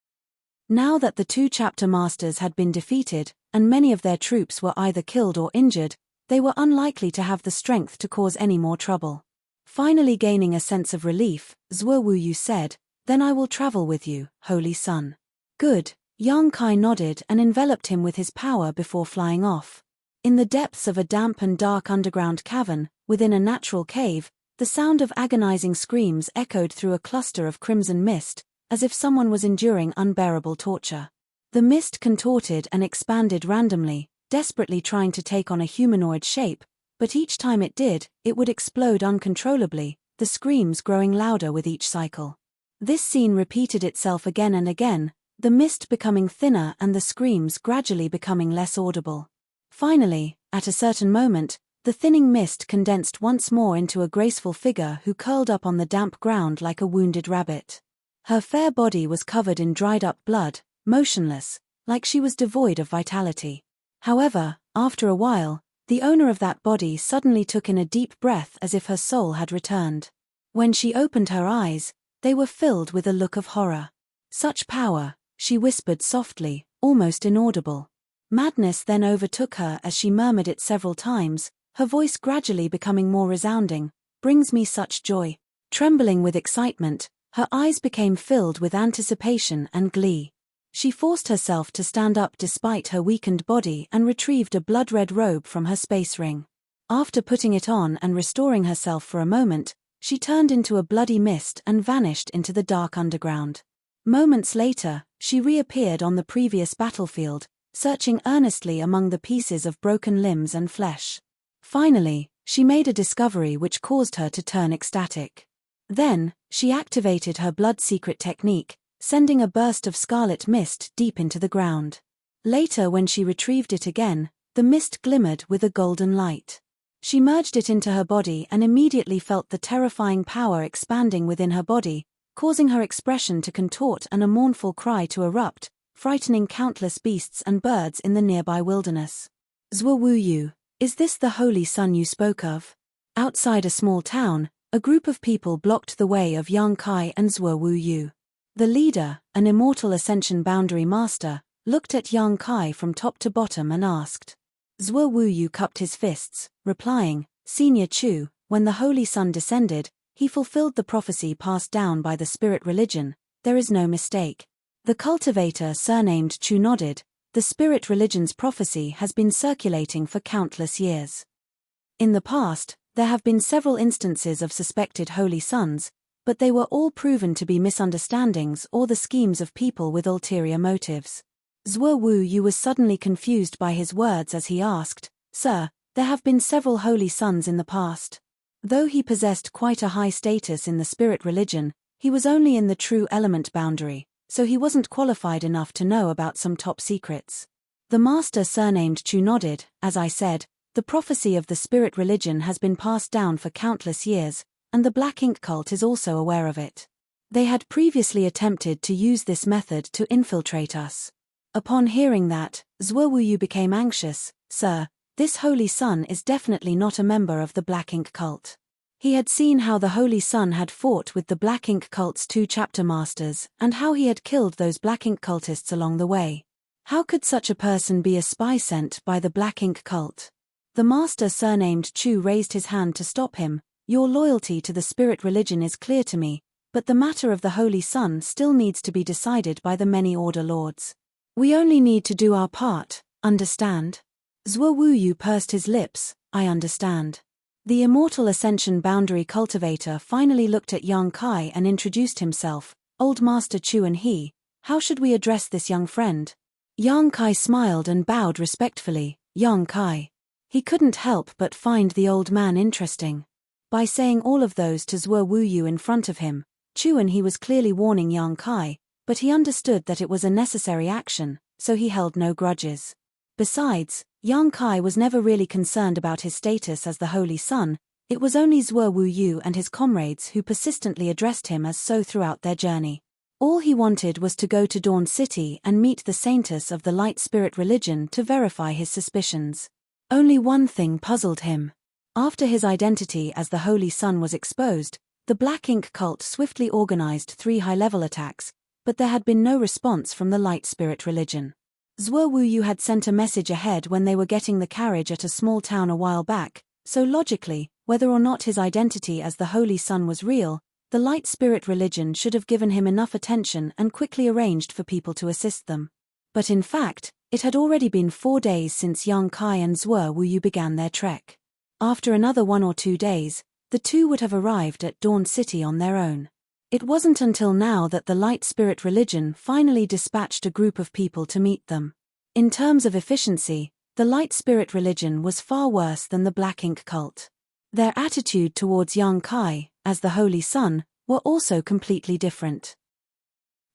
Speaker 1: Now that the 2 chapter masters had been defeated, and many of their troops were either killed or injured, they were unlikely to have the strength to cause any more trouble. Finally gaining a sense of relief, Zhuo Wuyu said, "Then I will travel with you, Holy Son." "Good." Yang Kai nodded and enveloped him with his power before flying off. In the depths of a damp and dark underground cavern, within a natural cave, the sound of agonizing screams echoed through a cluster of crimson mist, as if someone was enduring unbearable torture. The mist contorted and expanded randomly, desperately trying to take on a humanoid shape, but each time it did, it would explode uncontrollably, the screams growing louder with each cycle. This scene repeated itself again and again, the mist becoming thinner and the screams gradually becoming less audible. Finally, At a certain moment, the thinning mist condensed once more into a graceful figure who curled up on the damp ground like a wounded rabbit. Her fair body was covered in dried-up blood, motionless, like she was devoid of vitality. However, after a while, the owner of that body suddenly took in a deep breath as if her soul had returned. When she opened her eyes, they were filled with a look of horror. "Such power," she whispered softly, almost inaudible. Madness then overtook her as she murmured it several times, her voice gradually becoming more resounding, "Brings me such joy." Trembling with excitement, her eyes became filled with anticipation and glee. She forced herself to stand up despite her weakened body and retrieved a blood-red robe from her space ring. After putting it on and restoring herself for a moment, she turned into a bloody mist and vanished into the dark underground. Moments later, she reappeared on the previous battlefield, searching earnestly among the pieces of broken limbs and flesh. Finally, she made a discovery which caused her to turn ecstatic. Then, she activated her blood secret technique, sending a burst of scarlet mist deep into the ground. Later, when she retrieved it again, the mist glimmered with a golden light. She merged it into her body and immediately felt the terrifying power expanding within her body, causing her expression to contort and a mournful cry to erupt, frightening countless beasts and birds in the nearby wilderness. "Zhuowu, is this the holy sun you spoke of?" Outside a small town, a group of people blocked the way of Yang Kai and Zhuowu. The leader, an immortal ascension boundary master, looked at Yang Kai from top to bottom and asked. Zhuowu cupped his fists, replying, "Senior Chu, when the holy sun descended, he fulfilled the prophecy passed down by the spirit religion, there is no mistake." The cultivator surnamed Chu nodded. "The spirit religion's prophecy has been circulating for countless years. In the past, there have been several instances of suspected holy suns, but they were all proven to be misunderstandings or the schemes of people with ulterior motives." Zhuowu was suddenly confused by his words as he asked, "Sir, there have been several holy suns in the past." Though he possessed quite a high status in the spirit religion, he was only in the true element boundary, so he wasn't qualified enough to know about some top secrets. The master surnamed Chu nodded. "As I said, the prophecy of the spirit religion has been passed down for countless years, and the Black Ink cult is also aware of it. They had previously attempted to use this method to infiltrate us." Upon hearing that, Zhuowu became anxious. "Sir, this holy sun is definitely not a member of the Black Ink cult." He had seen how the holy sun had fought with the Black Ink cult's 2 chapter masters and how he had killed those Black Ink cultists along the way. How could such a person be a spy sent by the Black Ink cult? The master surnamed Chu raised his hand to stop him. "Your loyalty to the spirit religion is clear to me, but the matter of the holy sun still needs to be decided by the many order lords. We only need to do our part, understand?" Zhuowu pursed his lips. "I understand." The immortal ascension boundary cultivator finally looked at Yang Kai and introduced himself. "Old Master Chu and he, how should we address this young friend?" Yang Kai smiled and bowed respectfully. Yang Kai. He couldn't help but find the old man interesting. By saying all of those to Zhuowu in front of him, Chu and he was clearly warning Yang Kai, but he understood that it was a necessary action, so he held no grudges. Besides, Yang Kai was never really concerned about his status as the Holy Sun. It was only Zhuowu and his comrades who persistently addressed him as so throughout their journey. All he wanted was to go to Dawn City and meet the saintess of the light spirit religion to verify his suspicions. Only one thing puzzled him. After his identity as the Holy Sun was exposed, the Black Ink cult swiftly organized 3 high-level attacks, but there had been no response from the light spirit religion. Zhuowu had sent a message ahead when they were getting the carriage at a small town a while back, so logically, whether or not his identity as the Holy Sun was real, the light spirit religion should have given him enough attention and quickly arranged for people to assist them. But in fact, it had already been 4 days since Yang Kai and Zhuowu began their trek. After another 1 or 2 days, the two would have arrived at Dawn City on their own. It wasn't until now that the light spirit religion finally dispatched a group of people to meet them. In terms of efficiency, the light spirit religion was far worse than the Black Ink cult. Their attitude towards Yang Kai, as the Holy Sun, were also completely different.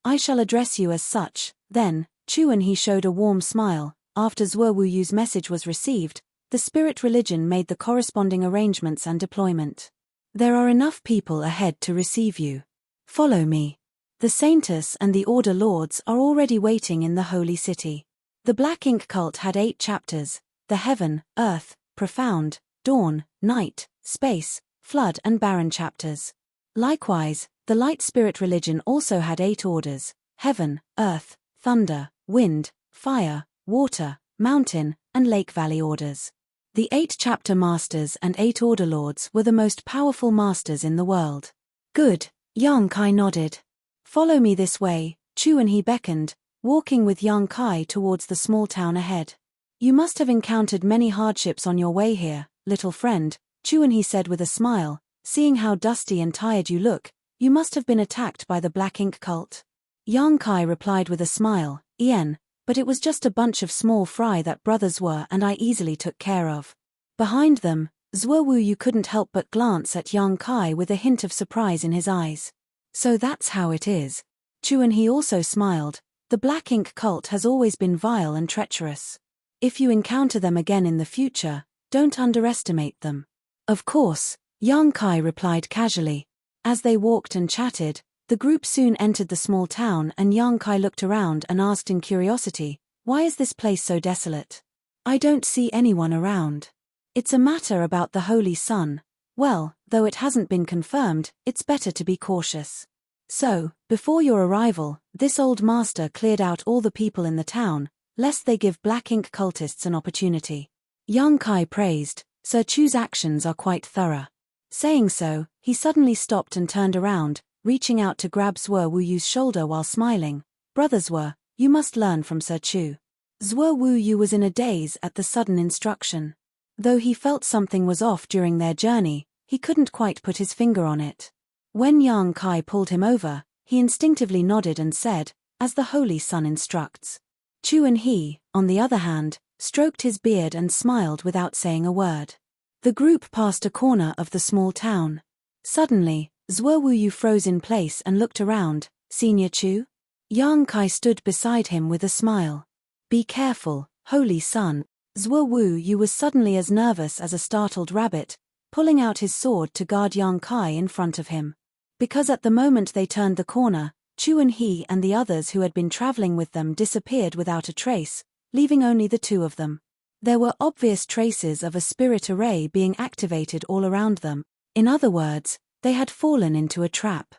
Speaker 1: "I shall address you as such," then. Chu and he showed a warm smile. After Zhuowu's message was received, the spirit religion made the corresponding arrangements and deployment. There are enough people ahead to receive you. Follow me. The Saintess and the Order Lords are already waiting in the Holy City. The Black Ink cult had 8 chapters: the Heaven, Earth, Profound, Dawn, Night, Space, Flood and Barren chapters. Likewise, the Light Spirit religion also had 8 orders: Heaven, Earth, Thunder, Wind, Fire, Water, Mountain, and Lake Valley orders. The 8 chapter masters and 8 order lords were the most powerful masters in the world. Good, Yang Kai nodded. Follow me this way, Chu, and he beckoned, walking with Yang Kai towards the small town ahead. You must have encountered many hardships on your way here, little friend, Chu, and he said with a smile, seeing how dusty and tired you look, you must have been attacked by the Black Ink cult. Yang Kai replied with a smile, Ian, but it was just a bunch of small fry that brothers were and I easily took care of. Behind them, Zhuo Wu Yu couldn't help but glance at Yang Kai with a hint of surprise in his eyes. So that's how it is. Chu, and he also smiled. The Black Ink cult has always been vile and treacherous. If you encounter them again in the future, don't underestimate them. Of course, Yang Kai replied casually. As they walked and chatted, the group soon entered the small town and Yang Kai looked around and asked in curiosity, why is this place so desolate? I don't see anyone around. It's a matter about the Holy Sun. Well, though it hasn't been confirmed, it's better to be cautious. So, before your arrival, this old master cleared out all the people in the town, lest they give Black Ink cultists an opportunity. Yang Kai praised, Sir Chu's actions are quite thorough. Saying so, he suddenly stopped and turned around, reaching out to grab Zhuo Wu Yu's shoulder while smiling. Brother Zhuo, you must learn from Sir Chu. Zhuo Wu Yu was in a daze at the sudden instruction. Though he felt something was off during their journey, he couldn't quite put his finger on it. When Yang Kai pulled him over, he instinctively nodded and said, as the Holy Sun instructs. Chu, and he, on the other hand, stroked his beard and smiled without saying a word. The group passed a corner of the small town. Suddenly, Zhuo Wu Yu froze in place and looked around. Senior Chu? Yang Kai stood beside him with a smile. Be careful, Holy Sun. Zhuo Wu Yu was suddenly as nervous as a startled rabbit, pulling out his sword to guard Yang Kai in front of him. Because at the moment they turned the corner, Chu and he and the others who had been traveling with them disappeared without a trace, leaving only the 2 of them. There were obvious traces of a spirit array being activated all around them. In other words, they had fallen into a trap.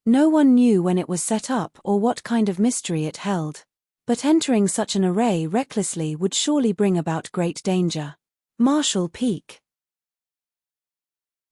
Speaker 1: No one knew when it was set up or what kind of mystery it held. But entering such an array recklessly would surely bring about great danger. Marshall Peak.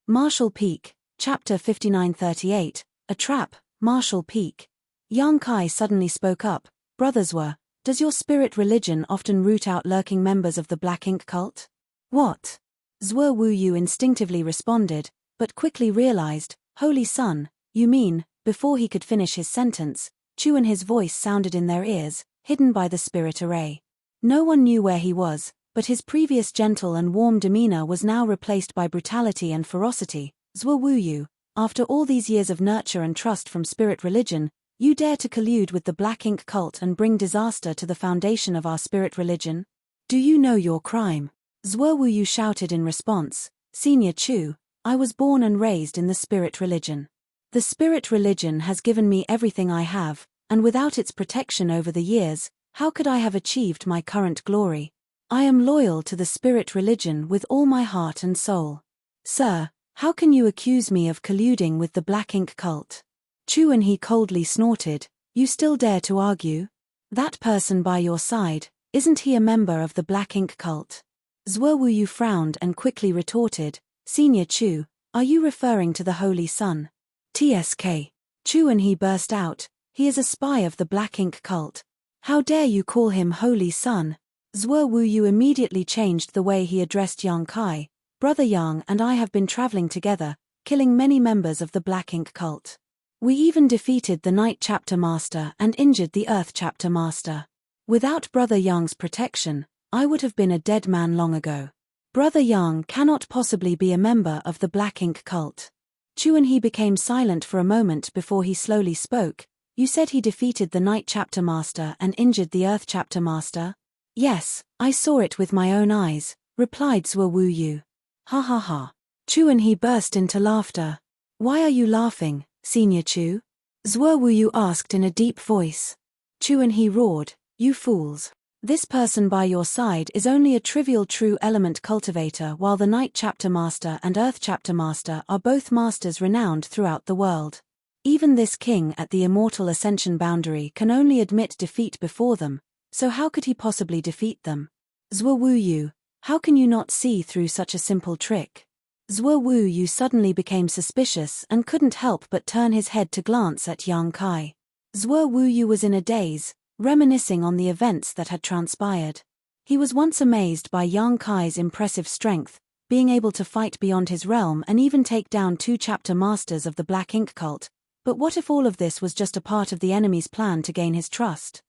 Speaker 1: Marshall Peak, Chapter 5938, A Trap, Marshall Peak. Yang Kai suddenly spoke up, Brother Zhuo, does your spirit religion often root out lurking members of the Black Ink cult? What? Zhuo Wu Yu instinctively responded, but quickly realized, Holy Sun, you mean, before he could finish his sentence, Chu and his voice sounded in their ears, hidden by the spirit array. No one knew where he was, but his previous gentle and warm demeanor was now replaced by brutality and ferocity. Zhuo Wu Yu, after all these years of nurture and trust from spirit religion, you dare to collude with the Black Ink cult and bring disaster to the foundation of our spirit religion? Do you know your crime? Zhuo Wu Yu shouted in response, Senior Chu, I was born and raised in the spirit religion. The spirit religion has given me everything I have, and without its protection over the years, how could I have achieved my current glory? I am loyal to the spirit religion with all my heart and soul. Sir, how can you accuse me of colluding with the Black Ink cult? Chu, and he coldly snorted, you still dare to argue? That person by your side, isn't he a member of the Black Ink cult? Zhuo Wu Yu frowned and quickly retorted, Senior Chu, are you referring to the Holy Sun? TSK. Chu, and he burst out, he is a spy of the Black Ink cult. How dare you call him Holy Sun? Zhuo Wu Yu immediately changed the way he addressed Yang Kai. Brother Yang and I have been traveling together, killing many members of the Black Ink cult. We even defeated the Night Chapter Master and injured the Earth Chapter Master. Without Brother Yang's protection, I would have been a dead man long ago. Brother Yang cannot possibly be a member of the Black Ink cult. Chu, and he became silent for a moment before he slowly spoke. You said he defeated the Night Chapter Master and injured the Earth Chapter Master? Yes, I saw it with my own eyes, replied Zhuo Wuyu. Ha ha ha. Chu and he burst into laughter. Why are you laughing, Senior Chu? Zhuo Wuyu asked in a deep voice. Chu and he roared, you fools. This person by your side is only a trivial true element cultivator, while the Night Chapter Master and Earth Chapter Master are both masters renowned throughout the world. Even this king at the immortal ascension boundary can only admit defeat before them, so how could he possibly defeat them? Zhuo Wuyu, how can you not see through such a simple trick? Zhuo Wuyu suddenly became suspicious and couldn't help but turn his head to glance at Yang Kai. Zhuo Wuyu was in a daze, reminiscing on the events that had transpired. He was once amazed by Yang Kai's impressive strength, being able to fight beyond his realm and even take down 2 chapter masters of the Black Ink cult. But what if all of this was just a part of the enemy's plan to gain his trust?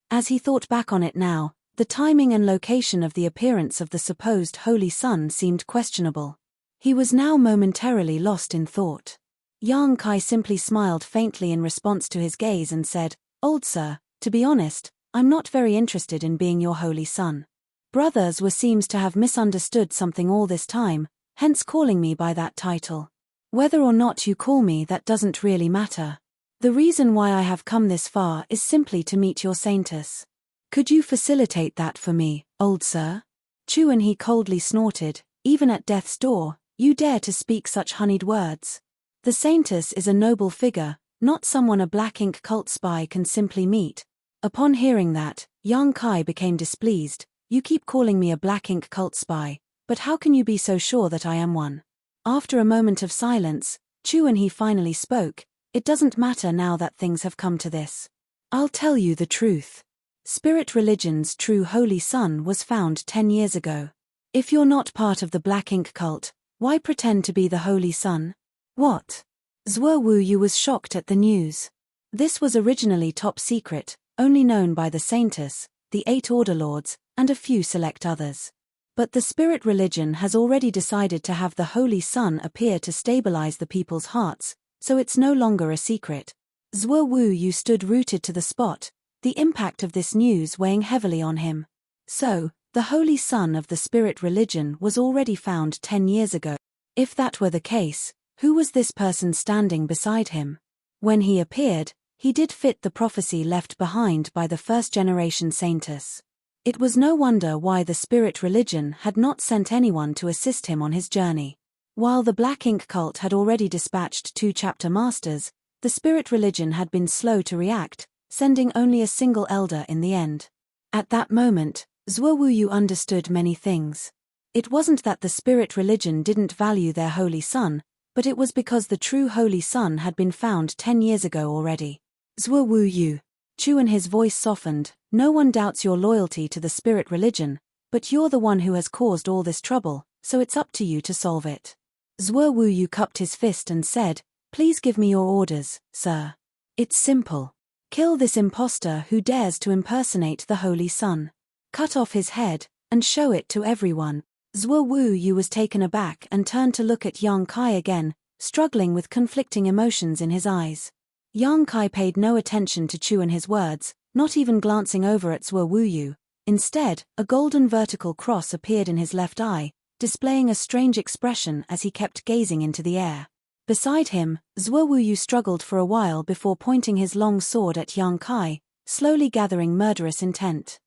Speaker 1: As he thought back on it now, the timing and location of the appearance of the supposed Holy Sun seemed questionable. He was now momentarily lost in thought. Yang Kai simply smiled faintly in response to his gaze and said, Old sir, to be honest, I'm not very interested in being your holy son. Brothers seems to have misunderstood something all this time, hence calling me by that title. Whether or not you call me, that doesn't really matter. The reason why I have come this far is simply to meet your saintess. Could you facilitate that for me, old sir? Chu and he coldly snorted, even at death's door, you dare to speak such honeyed words. The saintess is a noble figure, not someone a Black Ink cult spy can simply meet. Upon hearing that, Yang Kai became displeased. You keep calling me a Black Ink cult spy, but how can you be so sure that I am one? After a moment of silence, Chu and he finally spoke, it doesn't matter now that things have come to this. I'll tell you the truth. Spirit Religion's true Holy Sun was found 10 years ago. If you're not part of the Black Ink cult, why pretend to be the Holy Sun? What? Zhuo Wuyu was shocked at the news. This was originally top secret, only known by the Saintess, the 8 Order Lords, and a few select others. But the Spirit Religion has already decided to have the Holy Sun appear to stabilize the people's hearts, so it's no longer a secret. Zhuo Wuyu stood rooted to the spot, the impact of this news weighing heavily on him. So, the Holy Sun of the Spirit Religion was already found 10 years ago. If that were the case, who was this person standing beside him? When he appeared, he did fit the prophecy left behind by the first-generation Saintess. It was no wonder why the Spirit Religion had not sent anyone to assist him on his journey. While the Black Ink cult had already dispatched 2 chapter masters, the Spirit Religion had been slow to react, sending only a single elder in the end. At that moment, Zhuo Wuyu understood many things. It wasn't that the Spirit Religion didn't value their Holy Sun, but it was because the true Holy Sun had been found 10 years ago already. Zhuo Wuyu. Chu and his voice softened, no one doubts your loyalty to the Spirit Religion, but you're the one who has caused all this trouble, so it's up to you to solve it. Zhuo Wuyu cupped his fist and said, please give me your orders, sir. It's simple. Kill this impostor who dares to impersonate the Holy Sun. Cut off his head, and show it to everyone. Zhuo Wuyu was taken aback and turned to look at Yang Kai again, struggling with conflicting emotions in his eyes. Yang Kai paid no attention to Chu and his words, not even glancing over at Zhuo Wuyu. Instead, a golden vertical cross appeared in his left eye, displaying a strange expression as he kept gazing into the air. Beside him, Zhuo Wuyu struggled for a while before pointing his long sword at Yang Kai, slowly gathering murderous intent.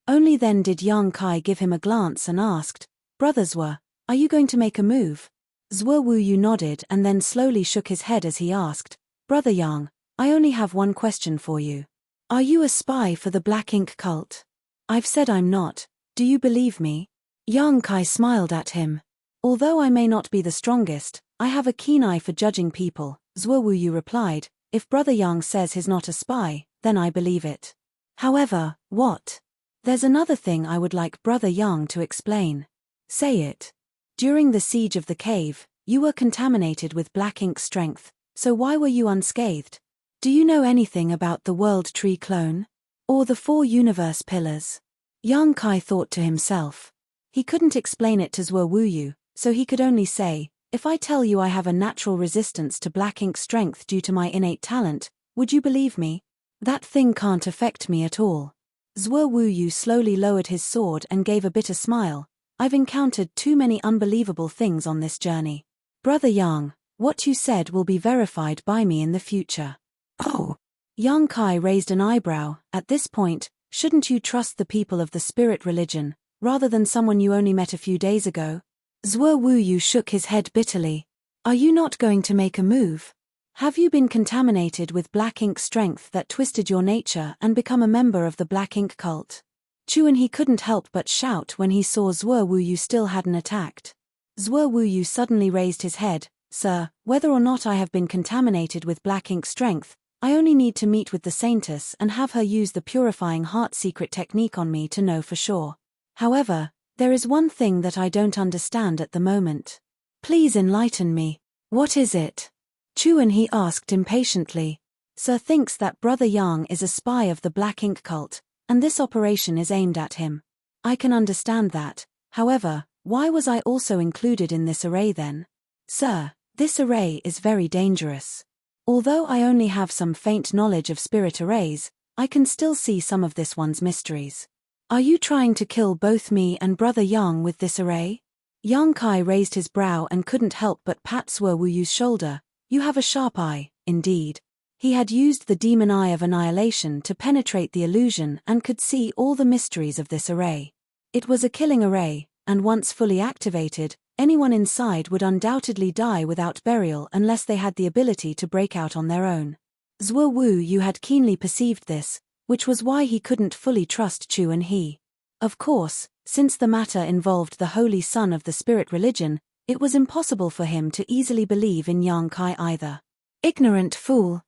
Speaker 1: Only then did Yang Kai give him a glance and asked, Brother Zhuo, are you going to make a move? Zhuo Wuyu nodded and then slowly shook his head as he asked, Brother Yang, I only have one question for you. Are you a spy for the Black Ink cult? I've said I'm not. Do you believe me? Yang Kai smiled at him. Although I may not be the strongest, I have a keen eye for judging people, Zhuo Wuyu replied. If Brother Yang says he's not a spy, then I believe it. However, what? There's another thing I would like Brother Yang to explain. Say it. During the siege of the cave, you were contaminated with Black Ink strength, so why were you unscathed? Do you know anything about the World Tree clone? Or the 4 universe pillars? Yang Kai thought to himself. He couldn't explain it to Zhuo Wuyu, so he could only say, if I tell you I have a natural resistance to Black Ink strength due to my innate talent, would you believe me? That thing can't affect me at all. Zhuo Wuyu slowly lowered his sword and gave a bitter smile. I've encountered too many unbelievable things on this journey. Brother Yang, what you said will be verified by me in the future.
Speaker 2: Oh.
Speaker 1: Yang Kai raised an eyebrow. At this point, shouldn't you trust the people of the spirit religion, rather than someone you only met a few days ago? Zhuo Wuyu shook his head bitterly. Are you not going to make a move? Have you been contaminated with black ink strength that twisted your nature and become a member of the black ink cult? Chuan-He couldn't help but shout when he saw Zhuo Wuyu still hadn't attacked. Zhuo Wuyu suddenly raised his head. Sir, whether or not I have been contaminated with black ink strength, I only need to meet with the saintess and have her use the purifying heart secret technique on me to know for sure. However, there is one thing that I don't understand at the moment. Please enlighten me. What is it? Chuan-He asked impatiently. Sir thinks that Brother Yang is a spy of the black ink cult, and this operation is aimed at him. I can understand that. However, why was I also included in this array then? Sir, this array is very dangerous. Although I only have some faint knowledge of spirit arrays, I can still see some of this one's mysteries. Are you trying to kill both me and Brother Yang with this array? Yang Kai raised his brow and couldn't help but pat Zhuo Wuyu's shoulder. You have a sharp eye, indeed. He had used the demon eye of annihilation to penetrate the illusion and could see all the mysteries of this array. It was a killing array, and once fully activated, anyone inside would undoubtedly die without burial unless they had the ability to break out on their own. Zhuo Wuyu had keenly perceived this, which was why he couldn't fully trust Chuan-He. Of course, since the matter involved the holy son of the spirit religion, it was impossible for him to easily believe in Yang Kai either. Ignorant fool.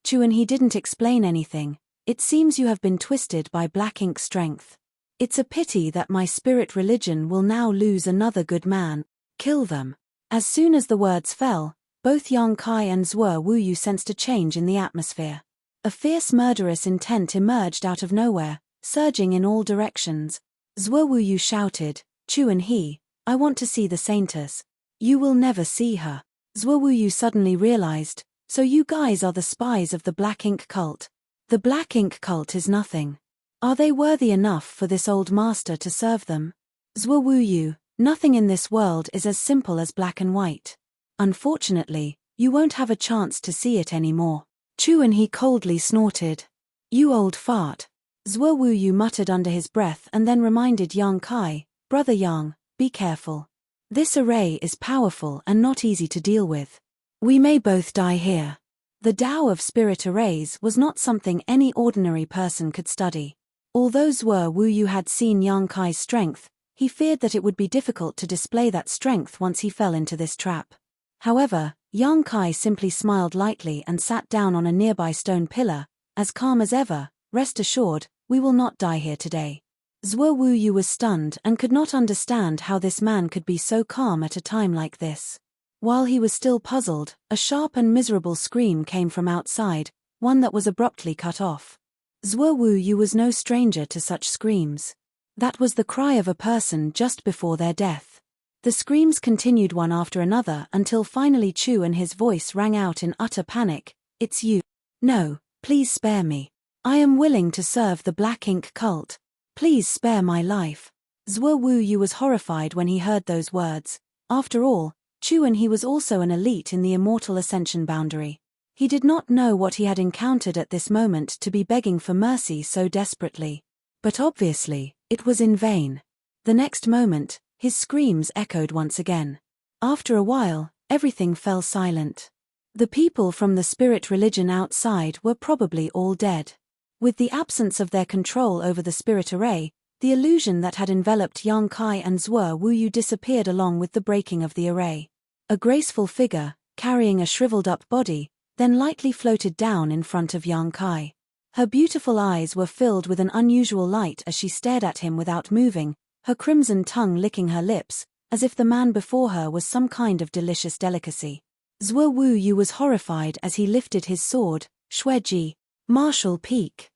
Speaker 1: Chuan-He didn't explain anything. It seems you have been twisted by black ink strength. It's a pity that my spirit religion will now lose another good man. Kill them. As soon as the words fell, both Yang Kai and Zhuo Wuyu sensed a change in the atmosphere. A fierce murderous intent emerged out of nowhere, surging in all directions. Zhuo Wuyu shouted, Chuan-He, I want to see the saintess. You will never see her. Zhuo Wuyu suddenly realized, so you guys are the spies of the black ink cult. The black ink cult is nothing. Are they worthy enough for this old master to serve them? Zhuo Wuyu, nothing in this world is as simple as black and white. Unfortunately, you won't have a chance to see it anymore. Chuan-He coldly snorted. You old fart. Zhuo Wuyu muttered under his breath and then reminded Yang Kai, Brother Yang, be careful. This array is powerful and not easy to deal with. We may both die here. The Tao of spirit arrays was not something any ordinary person could study. Although Zhuo Wuyu had seen Yang Kai's strength, he feared that it would be difficult to display that strength once he fell into this trap. However, Yang Kai simply smiled lightly and sat down on a nearby stone pillar, as calm as ever. Rest assured, we will not die here today. Zhuo Wuyu was stunned and could not understand how this man could be so calm at a time like this. While he was still puzzled, a sharp and miserable scream came from outside, one that was abruptly cut off. Zhuo Wuyu was no stranger to such screams. That was the cry of a person just before their death. The screams continued one after another until finally Chuan-He's voice rang out in utter panic. It's you. No, please spare me. I am willing to serve the black ink cult. Please spare my life. Zhuo Wuyu was horrified when he heard those words. After all, Chuan-He was also an elite in the immortal ascension boundary. He did not know what he had encountered at this moment to be begging for mercy so desperately. But obviously, it was in vain. The next moment, his screams echoed once again. After a while, everything fell silent. The people from the spirit religion outside were probably all dead. With the absence of their control over the spirit array, the illusion that had enveloped Yang Kai and Zhuo Wuyu disappeared along with the breaking of the array. A graceful figure, carrying a shriveled-up body, then lightly floated down in front of Yang Kai. Her beautiful eyes were filled with an unusual light as she stared at him without moving, her crimson tongue licking her lips, as if the man before her was some kind of delicious delicacy. Zhuo Wuyu was horrified as he lifted his sword. Shueji, Martial Peak.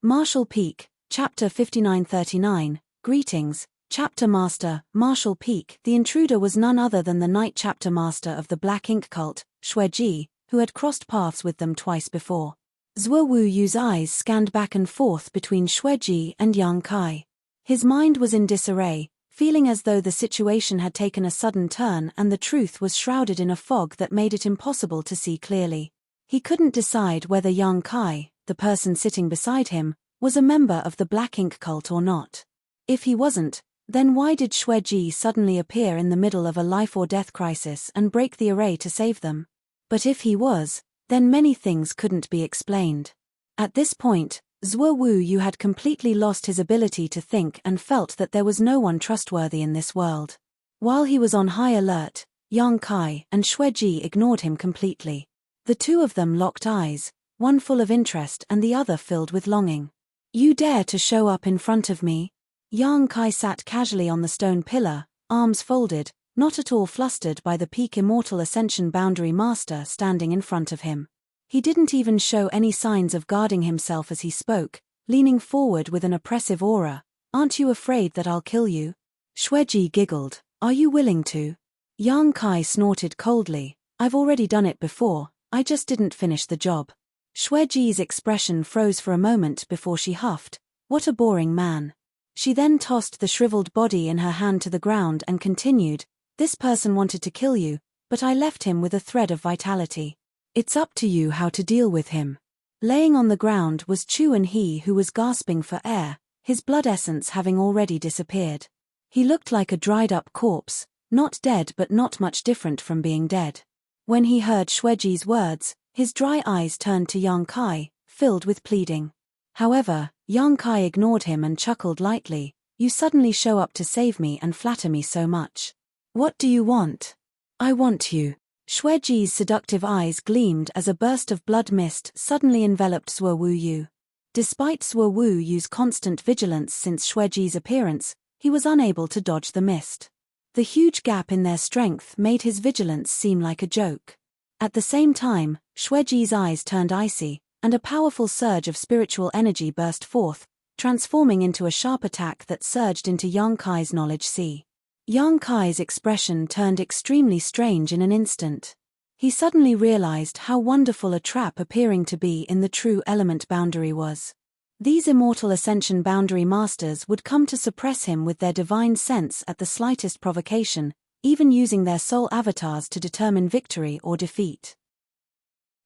Speaker 1: Martial Peak, Chapter 5939, Greetings, Chapter Master, Martial Peak. The intruder was none other than the Knight Chapter Master of the Black Ink Cult, Shueji, who had crossed paths with them twice before. Zhuo Wuyu's eyes scanned back and forth between Xueji and Yang Kai. His mind was in disarray, feeling as though the situation had taken a sudden turn and the truth was shrouded in a fog that made it impossible to see clearly. He couldn't decide whether Yang Kai, the person sitting beside him, was a member of the Black Ink cult or not. If he wasn't, then why did Xueji suddenly appear in the middle of a life-or-death crisis and break the array to save them? But if he was, then many things couldn't be explained. At this point, Zhuo Wuyu had completely lost his ability to think and felt that there was no one trustworthy in this world. While he was on high alert, Yang Kai and Xueji ignored him completely. The two of them locked eyes, one full of interest and the other filled with longing. "You dare to show up in front of me?" Yang Kai sat casually on the stone pillar, arms folded, not at all flustered by the peak Immortal Ascension Boundary Master standing in front of him. He didn't even show any signs of guarding himself as he spoke, leaning forward with an oppressive aura. "Aren't you afraid that I'll kill you?" Xueji giggled. "Are you willing to?" Yang Kai snorted coldly. "I've already done it before, I just didn't finish the job." Xueji's expression froze for a moment before she huffed. "What a boring man." She then tossed the shriveled body in her hand to the ground and continued, "This person wanted to kill you, but I left him with a thread of vitality. It's up to you how to deal with him." Laying on the ground was Chu He, who was gasping for air, his blood essence having already disappeared. He looked like a dried-up corpse, not dead but not much different from being dead. When he heard Xueji's words, his dry eyes turned to Yang Kai, filled with pleading. However, Yang Kai ignored him and chuckled lightly. "You suddenly show up to save me and flatter me so much. What do you want?" "I want you." Xueji's seductive eyes gleamed as a burst of blood mist suddenly enveloped Zhuo Wuyu. Despite Zhuo Wuyu's constant vigilance since Xueji's appearance, he was unable to dodge the mist. The huge gap in their strength made his vigilance seem like a joke. At the same time, Xueji's eyes turned icy, and a powerful surge of spiritual energy burst forth, transforming into a sharp attack that surged into Yang Kai's knowledge sea. Yang Kai's expression turned extremely strange in an instant. He suddenly realized how wonderful a trap appearing to be in the true element boundary was. These Immortal Ascension Boundary Masters would come to suppress him with their divine sense at the slightest provocation, even using their soul avatars to determine victory or defeat.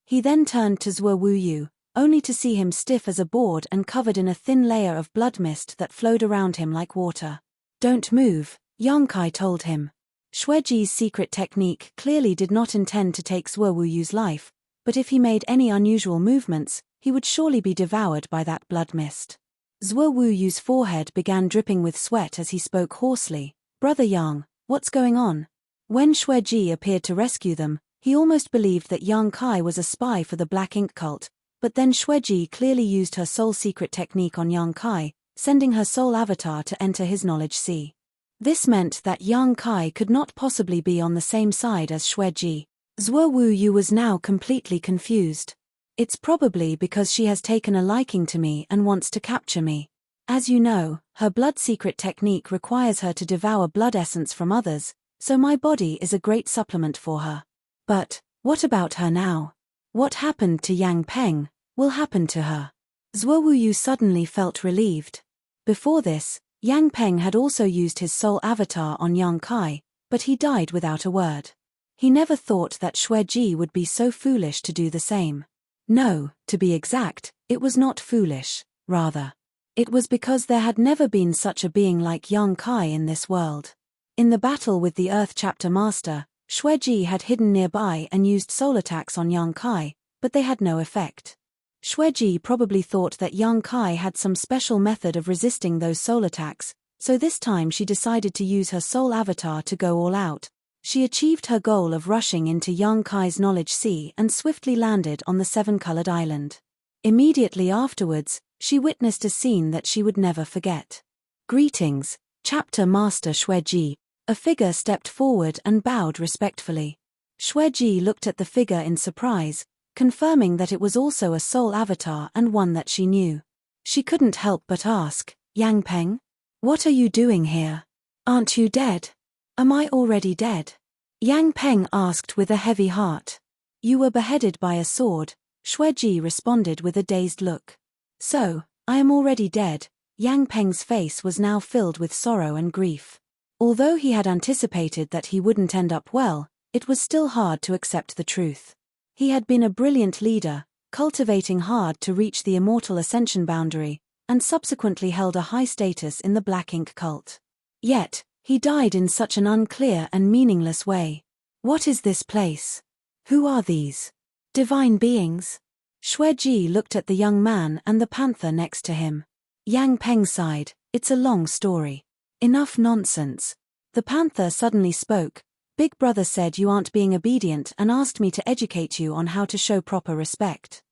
Speaker 1: He then turned to Zhuo Wuyu, only to see him stiff as a board and covered in a thin layer of blood mist that flowed around him like water. "Don't move," Yang Kai told him. Xueji's secret technique clearly did not intend to take Zhuo Wuyu's life, but if he made any unusual movements, he would surely be devoured by that blood mist. Zhuo Wuyu's forehead began dripping with sweat as he spoke hoarsely. "Brother Yang, what's going on?" When Xueji appeared to rescue them, he almost believed that Yang Kai was a spy for the Black Ink cult, but then Xueji clearly used her soul secret technique on Yang Kai, sending her soul avatar to enter his knowledge sea. This meant that Yang Kai could not possibly be on the same side as Xueji. Zhuo Wuyu was now completely confused. "It's probably because she has taken a liking to me and wants to capture me. As you know, her blood secret technique requires her to devour blood essence from others, so my body is a great supplement for her. But, what about her now? What happened to Yang Peng will happen to her." Zhuo Wuyu suddenly felt relieved. Before this, Yang Peng had also used his soul avatar on Yang Kai, but he died without a word. He never thought that Xueji would be so foolish to do the same. No, to be exact, it was not foolish, rather. It was because there had never been such a being like Yang Kai in this world. In the battle with the Earth Chapter Master, Xueji had hidden nearby and used soul attacks on Yang Kai, but they had no effect. Xueji probably thought that Yang Kai had some special method of resisting those soul attacks, so this time she decided to use her soul avatar to go all out. She achieved her goal of rushing into Yang Kai's knowledge sea and swiftly landed on the seven-colored island. Immediately afterwards, she witnessed a scene that she would never forget. "Greetings, Chapter Master Xueji." A figure stepped forward and bowed respectfully. Xueji looked at the figure in surprise, confirming that it was also a soul avatar and one that she knew. She couldn't help but ask, "Yang Peng? What are you doing here? Aren't you dead?" "Am I already dead?" Yang Peng asked with a heavy heart. "You were beheaded by a sword, Xueji responded with a dazed look. So, I am already dead. Yang Peng's face was now filled with sorrow and grief. Although he had anticipated that he wouldn't end up well, it was still hard to accept the truth. He had been a brilliant leader, cultivating hard to reach the immortal ascension boundary, and subsequently held a high status in the Black Ink cult. Yet, he died in such an unclear and meaningless way. What is this place? Who are these divine beings? Xueji looked at the young man and the panther next to him. Yang Peng sighed, "It's a long story." "Enough nonsense." The panther suddenly spoke. "Big brother said you aren't being obedient and asked me to educate you on how to show proper respect."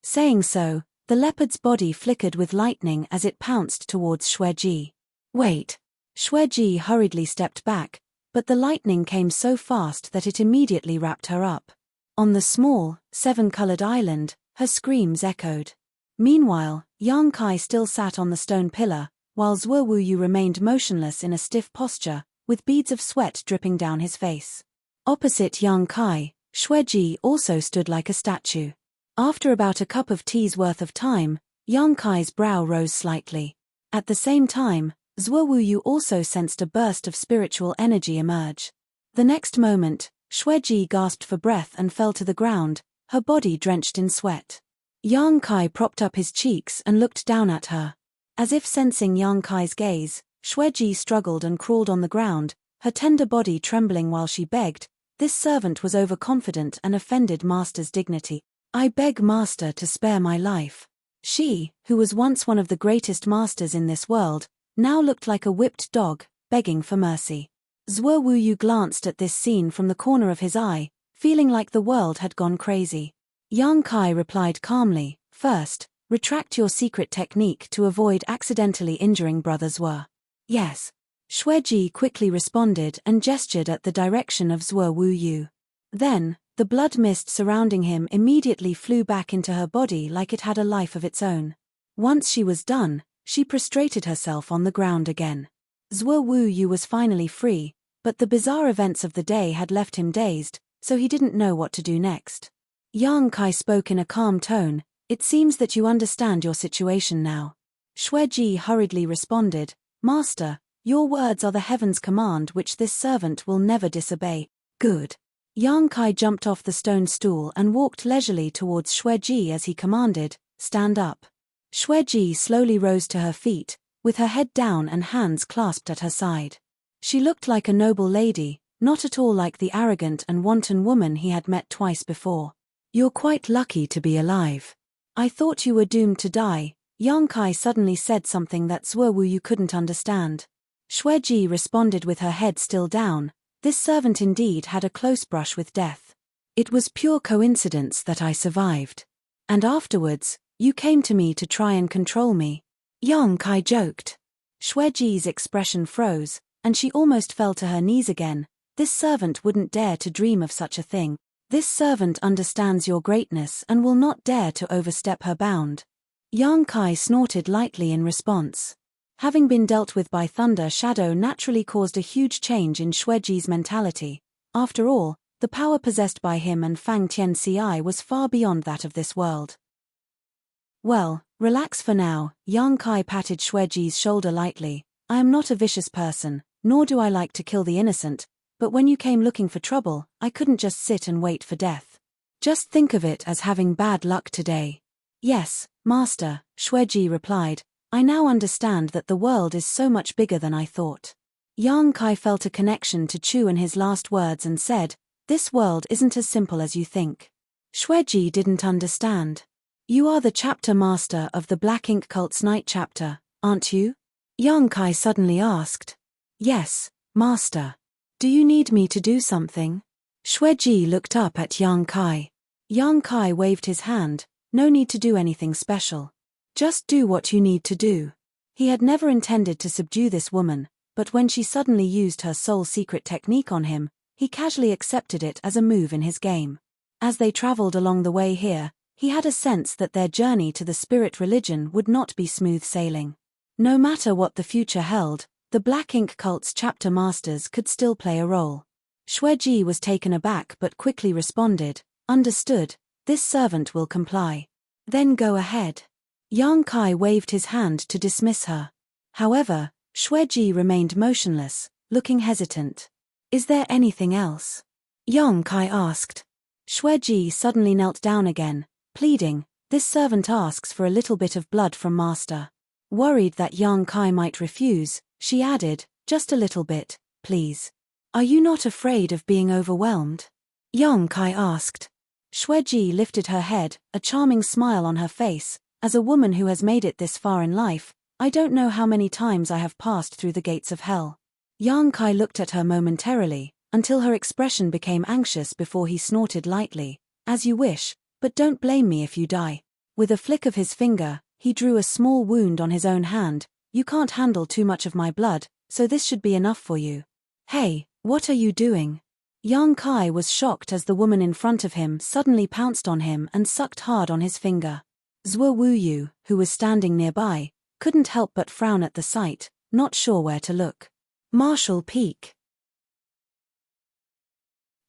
Speaker 1: Saying so, the leopard's body flickered with lightning as it pounced towards Xueji. "Wait." Xueji hurriedly stepped back, but the lightning came so fast that it immediately wrapped her up. On the small, seven-colored island, her screams echoed. Meanwhile, Yang Kai still sat on the stone pillar, while Zhuo Wuyu remained motionless in a stiff posture, with beads of sweat dripping down his face. Opposite Yang Kai, Xueji also stood like a statue. After about a cup of tea's worth of time, Yang Kai's brow rose slightly. At the same time, Zhuo Wuyu also sensed a burst of spiritual energy emerge. The next moment, Xueji gasped for breath and fell to the ground, her body drenched in sweat. Yang Kai propped up his cheeks and looked down at her. As if sensing Yang Kai's gaze, Xueji struggled and crawled on the ground, her tender body trembling while she begged. This servant was overconfident and offended Master's dignity. "I beg Master to spare my life." She, who was once one of the greatest masters in this world, now looked like a whipped dog, begging for mercy. Zhuo Wuyu glanced at this scene from the corner of his eye, feeling like the world had gone crazy. Yang Kai replied calmly, "First, retract your secret technique to avoid accidentally injuring Brother Zhuo." "Yes." Xueji quickly responded and gestured at the direction of Zhuo Wuyu. Then, the blood mist surrounding him immediately flew back into her body like it had a life of its own. Once she was done, she prostrated herself on the ground again. Zhuo Wuyu was finally free, but the bizarre events of the day had left him dazed, so he didn't know what to do next. Yang Kai spoke in a calm tone, "It seems that you understand your situation now." Xueji hurriedly responded, "Master, your words are the heaven's command which this servant will never disobey." "Good." Yang Kai jumped off the stone stool and walked leisurely towards Xueji as he commanded, "Stand up." Xueji slowly rose to her feet, with her head down and hands clasped at her side. She looked like a noble lady, not at all like the arrogant and wanton woman he had met twice before. "You're quite lucky to be alive. I thought you were doomed to die." Yang Kai suddenly said something that Zhuo Wuyu couldn't understand. Xueji responded with her head still down. This servant indeed had a close brush with death. "It was pure coincidence that I survived. And afterwards, you came to me to try and control me." Yang Kai joked. Xueji's expression froze, and she almost fell to her knees again. This servant wouldn't dare to dream of such a thing. This servant understands your greatness and will not dare to overstep her bound. Yang Kai snorted lightly in response. Having been dealt with by Thunder Shadow naturally caused a huge change in Xueji's mentality. After all, the power possessed by him and Fang Tianci was far beyond that of this world. "Well, relax for now." Yang Kai patted Xueji's shoulder lightly. "I am not a vicious person, nor do I like to kill the innocent, but when you came looking for trouble, I couldn't just sit and wait for death. Just think of it as having bad luck today." "Yes, Master," Xueji replied. "I now understand that the world is so much bigger than I thought." Yang Kai felt a connection to Chu in his last words and said, "This world isn't as simple as you think." Xueji didn't understand. "You are the chapter master of the Black Ink cult's night chapter, aren't you?" Yang Kai suddenly asked. "Yes, Master. Do you need me to do something?" Xueji looked up at Yang Kai. Yang Kai waved his hand. "No need to do anything special. Just do what you need to do." He had never intended to subdue this woman, but when she suddenly used her soul secret technique on him, he casually accepted it as a move in his game. As they traveled along the way here, he had a sense that their journey to the spirit religion would not be smooth sailing. No matter what the future held, the Black Ink cult's chapter masters could still play a role. Xueji was taken aback but quickly responded, "Understood. this servant will comply. Then go ahead. Yang Kai waved his hand to dismiss her. However, Xueji remained motionless, looking hesitant. Is there anything else? Yang Kai asked. Xueji suddenly knelt down again, pleading, this servant asks for a little bit of blood from master. Worried that Yang Kai might refuse, she added, just a little bit, please. Are you not afraid of being overwhelmed? Yang Kai asked. Xueji lifted her head, a charming smile on her face. As a woman who has made it this far in life, I don't know how many times I have passed through the gates of hell. Yang Kai looked at her momentarily, until her expression became anxious before he snorted lightly, as you wish, but don't blame me if you die. With a flick of his finger, he drew a small wound on his own hand. You can't handle too much of my blood, so this should be enough for you. Hey, what are you doing? Yang Kai was shocked as the woman in front of him suddenly pounced on him and sucked hard on his finger. Zhuo Wuyu, who was standing nearby, couldn't help but frown at the sight, not sure where to look. Martial Peak.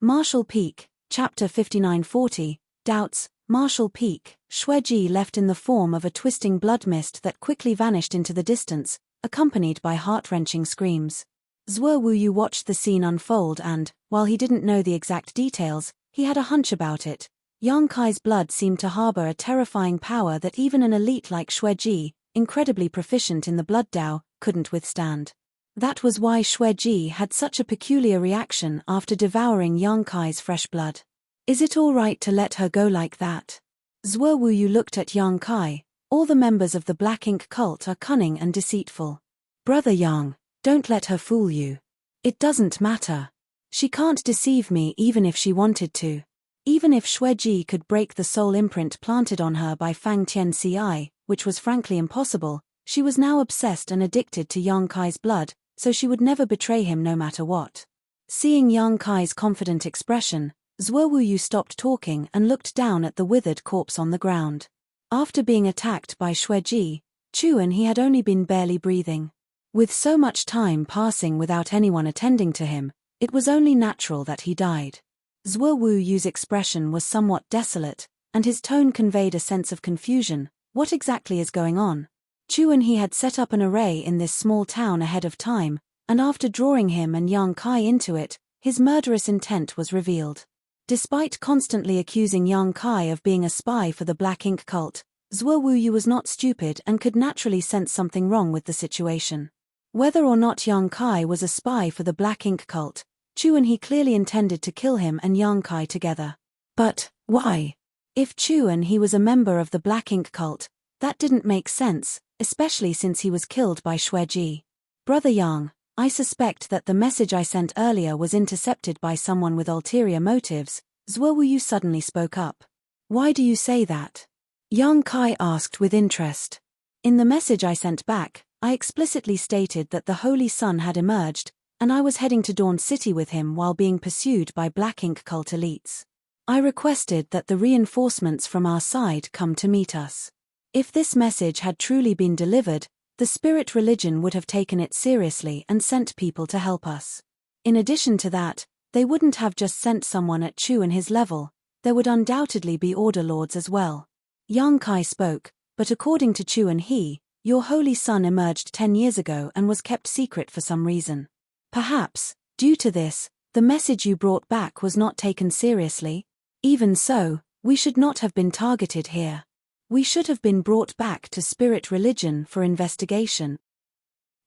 Speaker 1: Martial Peak, Chapter 5940, Doubts, Martial Peak. Xueji left in the form of a twisting blood mist that quickly vanished into the distance, accompanied by heart-wrenching screams. Zhuo Wuyu watched the scene unfold and, while he didn't know the exact details, he had a hunch about it. Yang Kai's blood seemed to harbor a terrifying power that even an elite like Xueji, incredibly proficient in the blood Dao, couldn't withstand. That was why Xueji had such a peculiar reaction after devouring Yang Kai's fresh blood. Is it all right to let her go like that? Zhuo Wuyu looked at Yang Kai. All the members of the Black Ink cult are cunning and deceitful. Brother Yang, don't let her fool you. It doesn't matter. She can't deceive me even if she wanted to. Even if Xueji could break the soul imprint planted on her by Fang Tianci, which was frankly impossible, she was now obsessed and addicted to Yang Kai's blood, so she would never betray him no matter what. Seeing Yang Kai's confident expression, Zhuo Wuyu stopped talking and looked down at the withered corpse on the ground. After being attacked by Xueji, Chu and he had only been barely breathing. With so much time passing without anyone attending to him, it was only natural that he died. Zhuo Wuyu's expression was somewhat desolate, and his tone conveyed a sense of confusion. What exactly is going on? Chu and he had set up an array in this small town ahead of time, and after drawing him and Yang Kai into it, his murderous intent was revealed. Despite constantly accusing Yang Kai of being a spy for the Black Ink cult, Zhuo Wuyu was not stupid and could naturally sense something wrong with the situation. Whether or not Yang Kai was a spy for the Black Ink cult, Chu and he clearly intended to kill him and Yang Kai together. But why? If Chu and he was a member of the Black Ink cult, that didn't make sense, especially since he was killed by Xueji. Brother Yang, I suspect that the message I sent earlier was intercepted by someone with ulterior motives. Zhuo Wuyu suddenly spoke up. Why do you say that? Yang Kai asked with interest. In the message I sent back, I explicitly stated that the Holy Sun had emerged, and I was heading to Dawn City with him while being pursued by Black Ink cult elites. I requested that the reinforcements from our side come to meet us. If this message had truly been delivered, the spirit religion would have taken it seriously and sent people to help us. In addition to that, they wouldn't have just sent someone at Chu and his level, there would undoubtedly be Order Lords as well. Yang Kai spoke, but according to Chu and he, your Holy Sun emerged 10 years ago and was kept secret for some reason. Perhaps, due to this, the message you brought back was not taken seriously. Even so, we should not have been targeted here. We should have been brought back to spirit religion for investigation.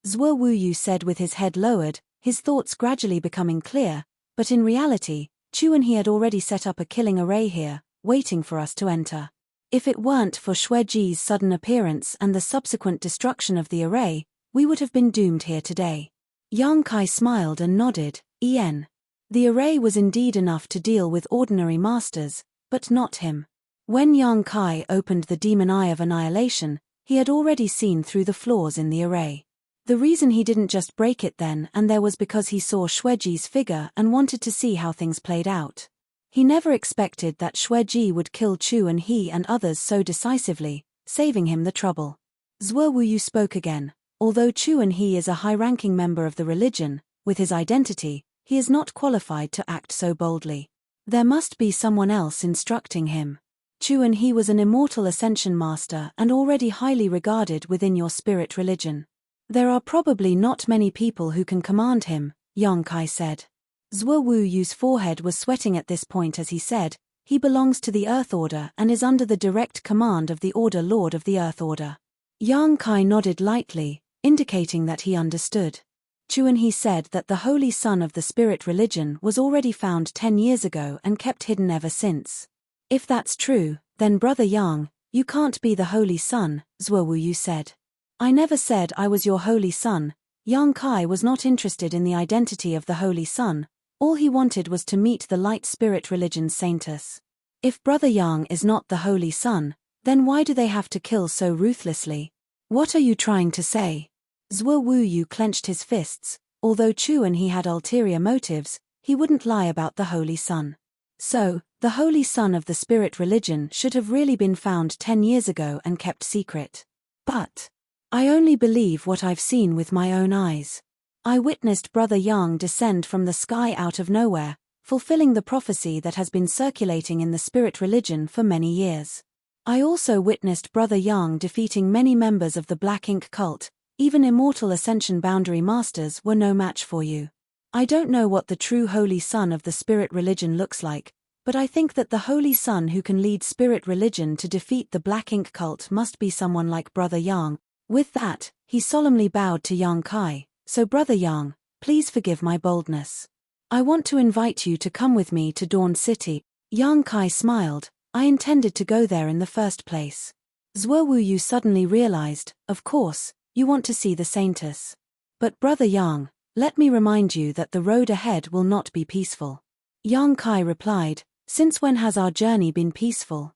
Speaker 1: Zhuo Wuyu said with his head lowered, his thoughts gradually becoming clear, but in reality, Chu and he had already set up a killing array here, waiting for us to enter. If it weren't for Xueji's sudden appearance and the subsequent destruction of the array, we would have been doomed here today. Yang Kai smiled and nodded, The array was indeed enough to deal with ordinary masters, but not him. When Yang Kai opened the demon eye of annihilation, he had already seen through the flaws in the array. The reason he didn't just break it then and there was because he saw Xueji's figure and wanted to see how things played out. He never expected that Xueji would kill Chu and he and others so decisively, saving him the trouble. Zhuo Wuyu spoke again. Although Chu and he is a high-ranking member of the religion, with his identity, he is not qualified to act so boldly. There must be someone else instructing him. Chu and he was an immortal ascension master and already highly regarded within your spirit religion. There are probably not many people who can command him, Yang Kai said. Zhuo Wu Yu's forehead was sweating at this point as he said, he belongs to the Earth Order and is under the direct command of the Order Lord of the Earth Order. Yang Kai nodded lightly, indicating that he understood. Chu and he said that the Holy Sun of the spirit religion was already found 10 years ago and kept hidden ever since. If that's true, then Brother Yang, you can't be the Holy Sun, Zhuo Wu Yu said. I never said I was your Holy Sun. Yang Kai was not interested in the identity of the Holy Sun. All he wanted was to meet the light spirit religion's saintess. If Brother Yang is not the Holy Sun, then why do they have to kill so ruthlessly? What are you trying to say? Zhuo Wu Yu clenched his fists. Although Chu and he had ulterior motives, he wouldn't lie about the Holy Sun. So, the Holy Sun of the spirit religion should have really been found 10 years ago and kept secret. But I only believe what I've seen with my own eyes. I witnessed Brother Yang descend from the sky out of nowhere, fulfilling the prophecy that has been circulating in the spirit religion for many years. I also witnessed Brother Yang defeating many members of the Black Ink cult. Even immortal ascension boundary masters were no match for you. I don't know what the true Holy Sun of the spirit religion looks like, but I think that the Holy Sun who can lead spirit religion to defeat the Black Ink cult must be someone like Brother Yang. With that, he solemnly bowed to Yang Kai. So Brother Yang, please forgive my boldness. I want to invite you to come with me to Dawn City. Yang Kai smiled. I intended to go there in the first place. Zhuo Wu Yu suddenly realized, of course, you want to see the saintess. But Brother Yang, let me remind you that the road ahead will not be peaceful. Yang Kai replied, since when has our journey been peaceful?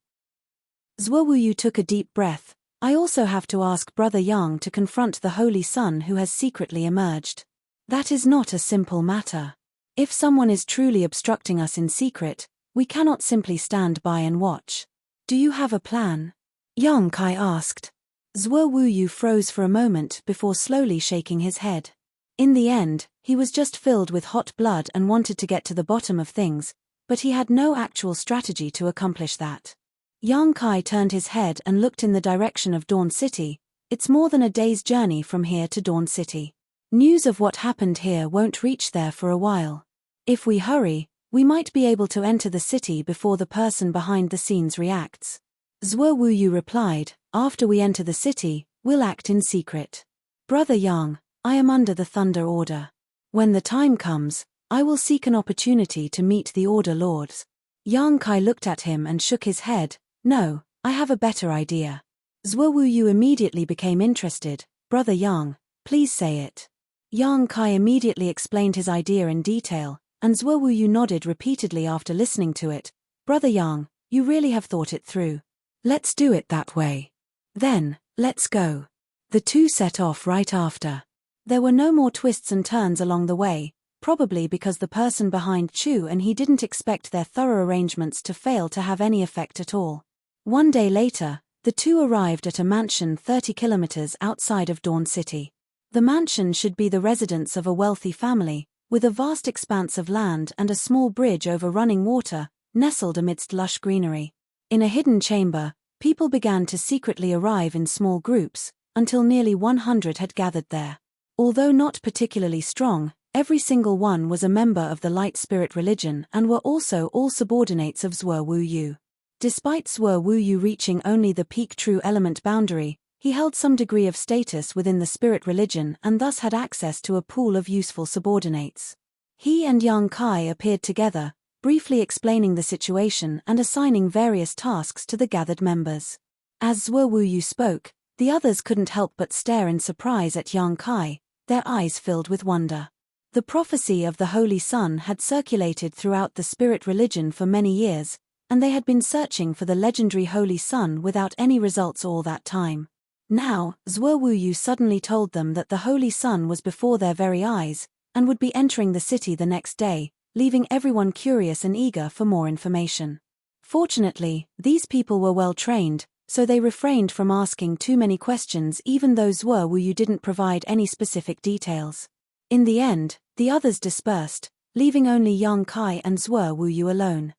Speaker 1: Zhuo Wu Yu took a deep breath. I also have to ask Brother Yang to confront the Holy Sun who has secretly emerged. That is not a simple matter. If someone is truly obstructing us in secret, we cannot simply stand by and watch. Do you have a plan? Yang Kai asked. Zhuo Wu Yu froze for a moment before slowly shaking his head. In the end, he was just filled with hot blood and wanted to get to the bottom of things, but he had no actual strategy to accomplish that. Yang Kai turned his head and looked in the direction of Dawn City. It's more than a day's journey from here to Dawn City. News of what happened here won't reach there for a while. If we hurry, we might be able to enter the city before the person behind the scenes reacts. Zhuo Wu Yu replied, after we enter the city, we'll act in secret. Brother Yang, I am under the Thunder Order. When the time comes, I will seek an opportunity to meet the Order Lords. Yang Kai looked at him and shook his head. No, I have a better idea. Zhuo Wu Yu immediately became interested. Brother Yang, please say it. Yang Kai immediately explained his idea in detail, and Zhuo Wu Yu nodded repeatedly after listening to it. Brother Yang, you really have thought it through. Let's do it that way. Then, let's go. The two set off right after. There were no more twists and turns along the way, probably because the person behind Chu and he didn't expect their thorough arrangements to fail to have any effect at all. One day later, the two arrived at a mansion 30 kilometers outside of Dawn City. The mansion should be the residence of a wealthy family, with a vast expanse of land and a small bridge over running water, nestled amidst lush greenery. In a hidden chamber, people began to secretly arrive in small groups, until nearly 100 had gathered there. Although not particularly strong, every single one was a member of the light spirit religion and were also all subordinates of Zhuo Wu Yu. Despite Zhuo Wu Yu reaching only the peak true element boundary, he held some degree of status within the spirit religion and thus had access to a pool of useful subordinates. He and Yang Kai appeared together, briefly explaining the situation and assigning various tasks to the gathered members. As Zhuo Wu Yu spoke, the others couldn't help but stare in surprise at Yang Kai, their eyes filled with wonder. The prophecy of the Holy Sun had circulated throughout the spirit religion for many years, and they had been searching for the legendary Holy Sun without any results all that time. Now, Zhuo Wu Yu suddenly told them that the Holy Sun was before their very eyes, and would be entering the city the next day, leaving everyone curious and eager for more information. Fortunately, these people were well trained, so they refrained from asking too many questions even though Zhuo Wu Yu didn't provide any specific details. In the end, the others dispersed, leaving only Yang Kai and Zhuo Wu Yu alone.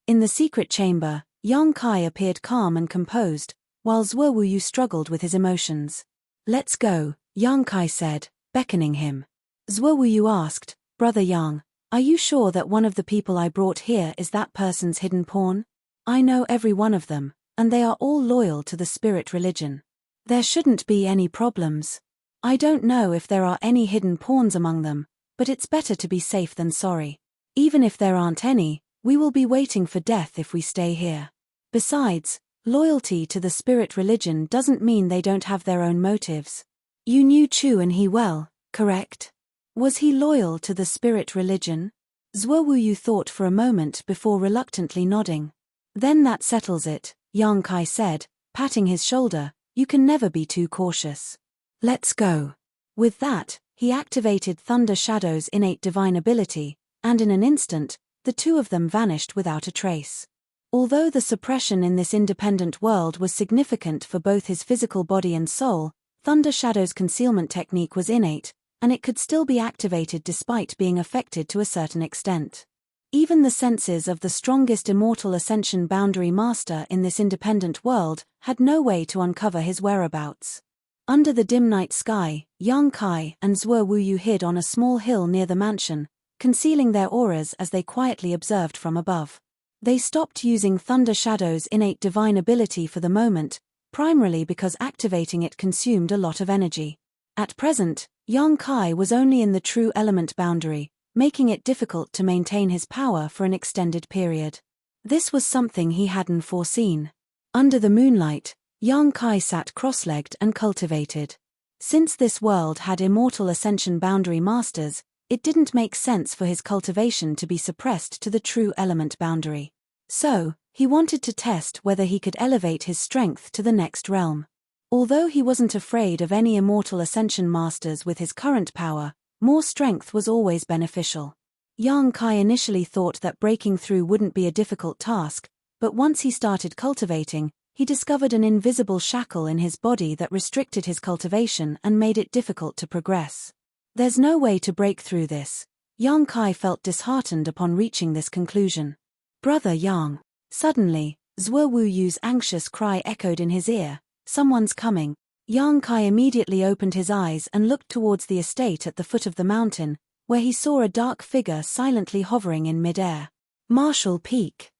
Speaker 1: In the secret chamber, Yang Kai appeared calm and composed, while Zhuo Wuyu struggled with his emotions. "Let's go," Yang Kai said, beckoning him. Zhuo Wuyu asked, "Brother Yang, are you sure that one of the people I brought here is that person's hidden pawn? I know every one of them, and they are all loyal to the spirit religion. There shouldn't be any problems. I don't know if there are any hidden pawns among them, but it's better to be safe than sorry. Even if there aren't any, we will be waiting for death if we stay here. Besides, loyalty to the spirit religion doesn't mean they don't have their own motives. You knew Chu and he well, correct? Was he loyal to the spirit religion?" Zhuo Wuyu thought for a moment before reluctantly nodding. "Then that settles it," Yang Kai said, patting his shoulder. "You can never be too cautious. Let's go." With that, he activated Thunder Shadow's innate divine ability, and in an instant, the two of them vanished without a trace. Although the suppression in this independent world was significant for both his physical body and soul, Thunder Shadow's concealment technique was innate, and it could still be activated despite being affected to a certain extent. Even the senses of the strongest immortal ascension boundary master in this independent world had no way to uncover his whereabouts. Under the dim night sky, Yang Kai and Zhuo Wuyu hid on a small hill near the mansion, concealing their auras as they quietly observed from above. They stopped using Thunder Shadow's innate divine ability for the moment, primarily because activating it consumed a lot of energy. At present, Yang Kai was only in the true element boundary, making it difficult to maintain his power for an extended period. This was something he hadn't foreseen. Under the moonlight, Yang Kai sat cross-legged and cultivated. Since this world had immortal ascension boundary masters, it didn't make sense for his cultivation to be suppressed to the true element boundary. So, he wanted to test whether he could elevate his strength to the next realm. Although he wasn't afraid of any immortal ascension masters with his current power, more strength was always beneficial. Yang Kai initially thought that breaking through wouldn't be a difficult task, but once he started cultivating, he discovered an invisible shackle in his body that restricted his cultivation and made it difficult to progress. There's no way to break through this. Yang Kai felt disheartened upon reaching this conclusion. "Brother Yang." Suddenly, Zhuo Wuyu's anxious cry echoed in his ear, "Someone's coming." Yang Kai immediately opened his eyes and looked towards the estate at the foot of the mountain, where he saw a dark figure silently hovering in mid-air. Marshall Peak.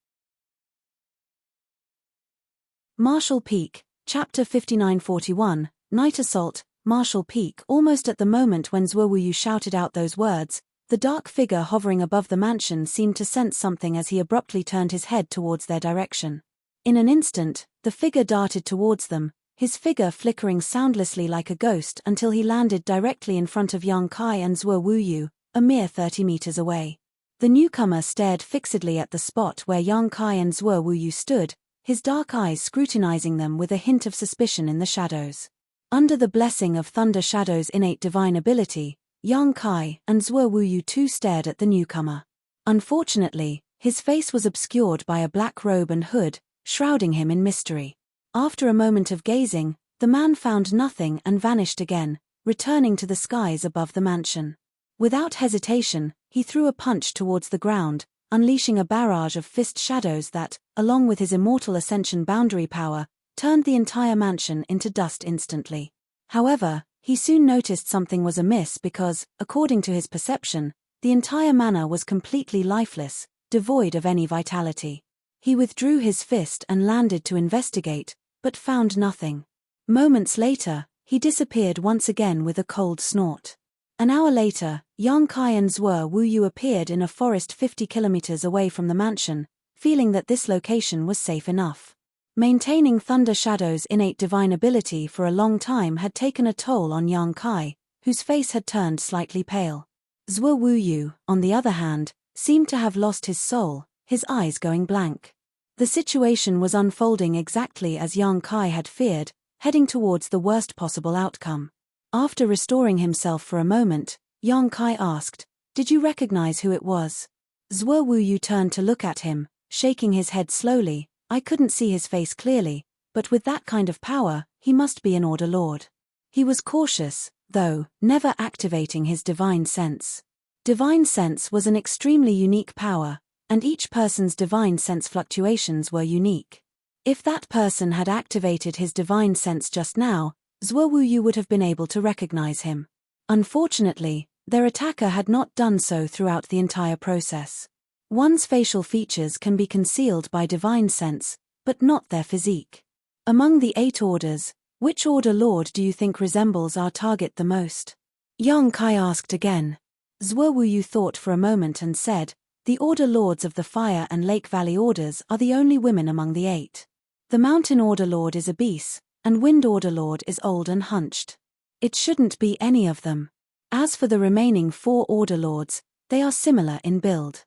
Speaker 1: Marshall Peak, Chapter 5941, Night Assault, Marshall Peak. Almost at the moment when Zhuo Wuyu shouted out those words, the dark figure hovering above the mansion seemed to sense something as he abruptly turned his head towards their direction. In an instant, the figure darted towards them, his figure flickering soundlessly like a ghost until he landed directly in front of Yang Kai and Zhuo Wuyu, a mere 30 meters away. The newcomer stared fixedly at the spot where Yang Kai and Zhuo Wuyu stood, his dark eyes scrutinizing them with a hint of suspicion in the shadows. Under the blessing of Thunder Shadow's innate divine ability, Yang Kai and Zhuo Wuyu too stared at the newcomer. Unfortunately, his face was obscured by a black robe and hood, shrouding him in mystery. After a moment of gazing, the man found nothing and vanished again, returning to the skies above the mansion. Without hesitation, he threw a punch towards the ground, unleashing a barrage of fist shadows that, along with his immortal ascension boundary power, turned the entire mansion into dust instantly. However, he soon noticed something was amiss because, according to his perception, the entire manor was completely lifeless, devoid of any vitality. He withdrew his fist and landed to investigate, but found nothing. Moments later, he disappeared once again with a cold snort. An hour later, Yang Kai and Zhuo Wuyu appeared in a forest 50 kilometers away from the mansion, feeling that this location was safe enough. Maintaining Thunder Shadow's innate divine ability for a long time had taken a toll on Yang Kai, whose face had turned slightly pale. Zhuo Wuyu, on the other hand, seemed to have lost his soul, his eyes going blank. The situation was unfolding exactly as Yang Kai had feared, heading towards the worst possible outcome. After restoring himself for a moment, Yang Kai asked, "Did you recognize who it was?" Zhuo Wuyu turned to look at him, shaking his head slowly. "I couldn't see his face clearly, but with that kind of power, he must be an Order Lord." He was cautious, though, never activating his divine sense. Divine sense was an extremely unique power, and each person's divine sense fluctuations were unique. If that person had activated his divine sense just now, Zhuo Wuyu would have been able to recognize him. Unfortunately, their attacker had not done so throughout the entire process. One's facial features can be concealed by divine sense, but not their physique. Among the 8 orders, which order lord do you think resembles our target the most? Yang Kai asked again. Zhuo Wuyu thought for a moment and said, the order lords of the Fire and Lake Valley orders are the only women among the 8. The Mountain Order Lord is obese, and Wind Order Lord is old and hunched. It shouldn't be any of them. As for the remaining 4 Order Lords, they are similar in build.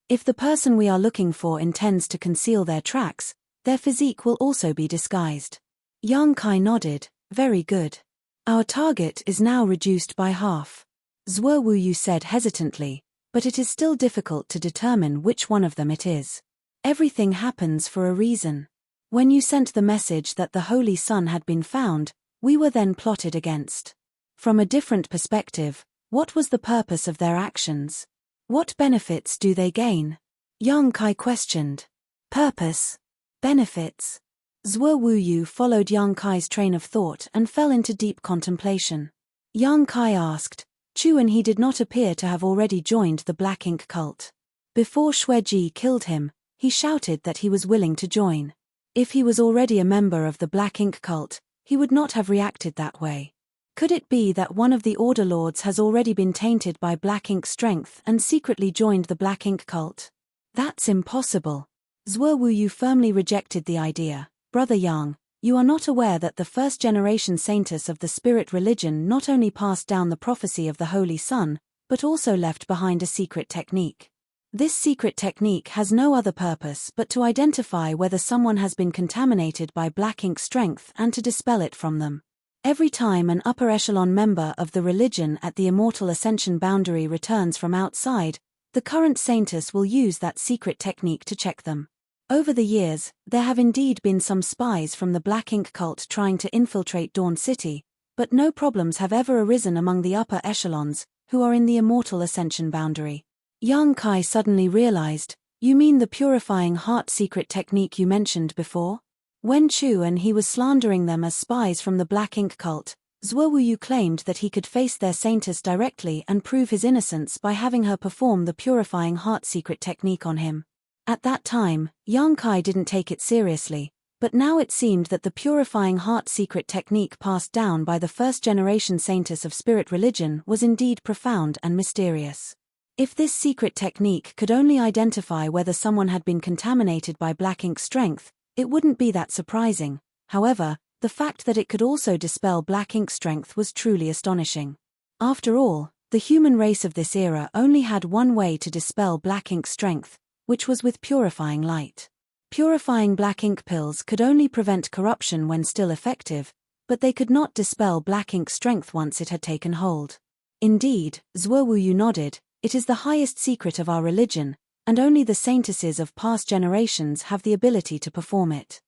Speaker 1: If the person we are looking for intends to conceal their tracks, their physique will also be disguised. Yang Kai nodded, very good. Our target is now reduced by half. Zhuo Wuyu said hesitantly, but it is still difficult to determine which one of them it is. Everything happens for a reason. When you sent the message that the Holy Sun had been found, we were then plotted against. From a different perspective, what was the purpose of their actions? What benefits do they gain? Yang Kai questioned. Purpose? Benefits? Zhuo Wuyu followed Yang Kai's train of thought and fell into deep contemplation. Yang Kai asked, Chu and he did not appear to have already joined the Black Ink cult. Before Xueji killed him, he shouted that he was willing to join. If he was already a member of the Black Ink cult, he would not have reacted that way. Could it be that one of the Order Lords has already been tainted by Black Ink strength and secretly joined the Black Ink cult? That's impossible. Zhuo Wuyu firmly rejected the idea. Brother Yang, you are not aware that the first-generation saintess of the spirit religion not only passed down the prophecy of the Holy Sun, but also left behind a secret technique. This secret technique has no other purpose but to identify whether someone has been contaminated by Black Ink strength and to dispel it from them. Every time an upper echelon member of the religion at the Immortal Ascension boundary returns from outside, the current saintess will use that secret technique to check them. Over the years, there have indeed been some spies from the Black Ink cult trying to infiltrate Dawn City, but no problems have ever arisen among the upper echelons, who are in the Immortal Ascension boundary. Yang Kai suddenly realized, you mean the purifying heart secret technique you mentioned before? When Chu and he was slandering them as spies from the Black Ink cult, Zhuo Wuyu claimed that he could face their saintess directly and prove his innocence by having her perform the purifying heart secret technique on him. At that time, Yang Kai didn't take it seriously, but now it seemed that the purifying heart secret technique passed down by the first-generation saintess of spirit religion was indeed profound and mysterious. If this secret technique could only identify whether someone had been contaminated by Black Ink strength, it wouldn't be that surprising. However, the fact that it could also dispel Black Ink strength was truly astonishing. After all, the human race of this era only had one way to dispel Black Ink strength, which was with purifying light. Purifying Black Ink pills could only prevent corruption when still effective, but they could not dispel Black Ink strength once it had taken hold. Indeed, Zhuo Wuyu nodded, it is the highest secret of our religion, and only the saintesses of past generations have the ability to perform it.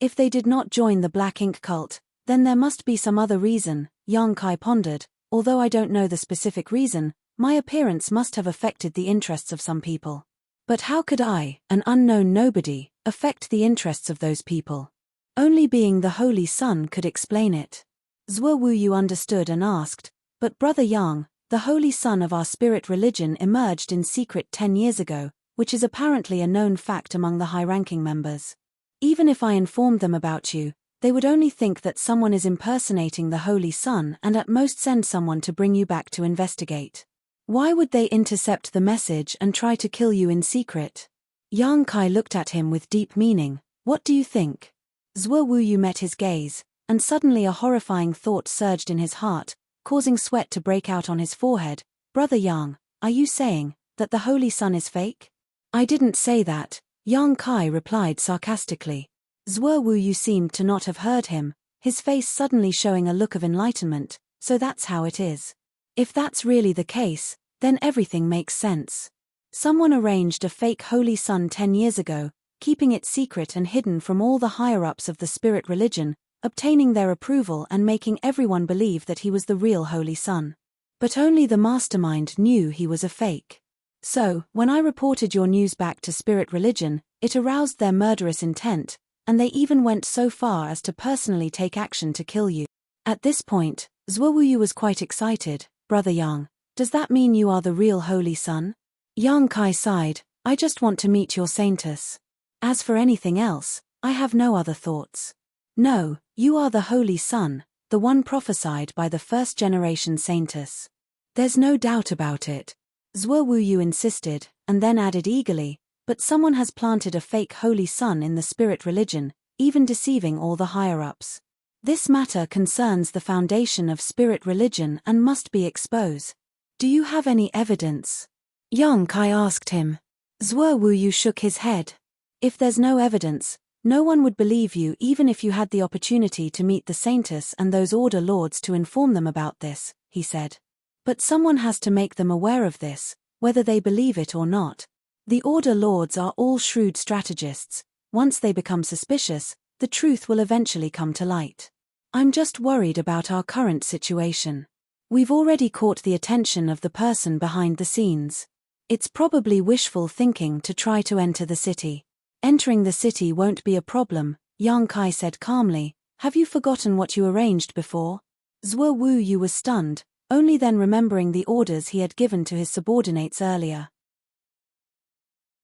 Speaker 1: If they did not join the Black Ink cult, then there must be some other reason, Yang Kai pondered. Although I don't know the specific reason, my appearance must have affected the interests of some people. But how could I, an unknown nobody, affect the interests of those people? Only being the Holy Sun could explain it. Zhuo Wuyu understood and asked, but Brother Yang, the Holy Sun of our spirit religion emerged in secret 10 years ago, which is apparently a known fact among the high-ranking members. Even if I informed them about you, they would only think that someone is impersonating the Holy Sun and at most send someone to bring you back to investigate. Why would they intercept the message and try to kill you in secret? Yang Kai looked at him with deep meaning. What do you think? Zhuo Wuyu met his gaze, and suddenly a horrifying thought surged in his heart, causing sweat to break out on his forehead. Brother Yang, are you saying that the Holy Sun is fake? I didn't say that, Yang Kai replied sarcastically. Zhuo Wuyu seemed to not have heard him, his face suddenly showing a look of enlightenment. So that's how it is. If that's really the case, then everything makes sense. Someone arranged a fake Holy Sun 10 years ago, keeping it secret and hidden from all the higher-ups of the spirit religion, obtaining their approval and making everyone believe that he was the real Holy Sun. But only the mastermind knew he was a fake. So, when I reported your news back to Spirit Religion, it aroused their murderous intent, and they even went so far as to personally take action to kill you. At this point, Zhuowu was quite excited. Brother Yang, does that mean you are the real Holy Son? Yang Kai sighed, I just want to meet your saintess. As for anything else, I have no other thoughts. No, you are the Holy Son, the one prophesied by the first-generation saintess. There's no doubt about it. Zhuowu insisted, and then added eagerly, but someone has planted a fake Holy Son in the Spirit Religion, even deceiving all the higher-ups. This matter concerns the foundation of Spirit Religion and must be exposed. Do you have any evidence? Yang Kai asked him. Zhuowu shook his head. If there's no evidence, no one would believe you even if you had the opportunity to meet the saintess and those order lords to inform them about this, he said. But someone has to make them aware of this, whether they believe it or not. The order lords are all shrewd strategists. Once they become suspicious, the truth will eventually come to light. I'm just worried about our current situation. We've already caught the attention of the person behind the scenes. It's probably wishful thinking to try to enter the city. Entering the city won't be a problem, Yang Kai said calmly. Have you forgotten what you arranged before? Zhuowu was stunned, only then remembering the orders he had given to his subordinates earlier.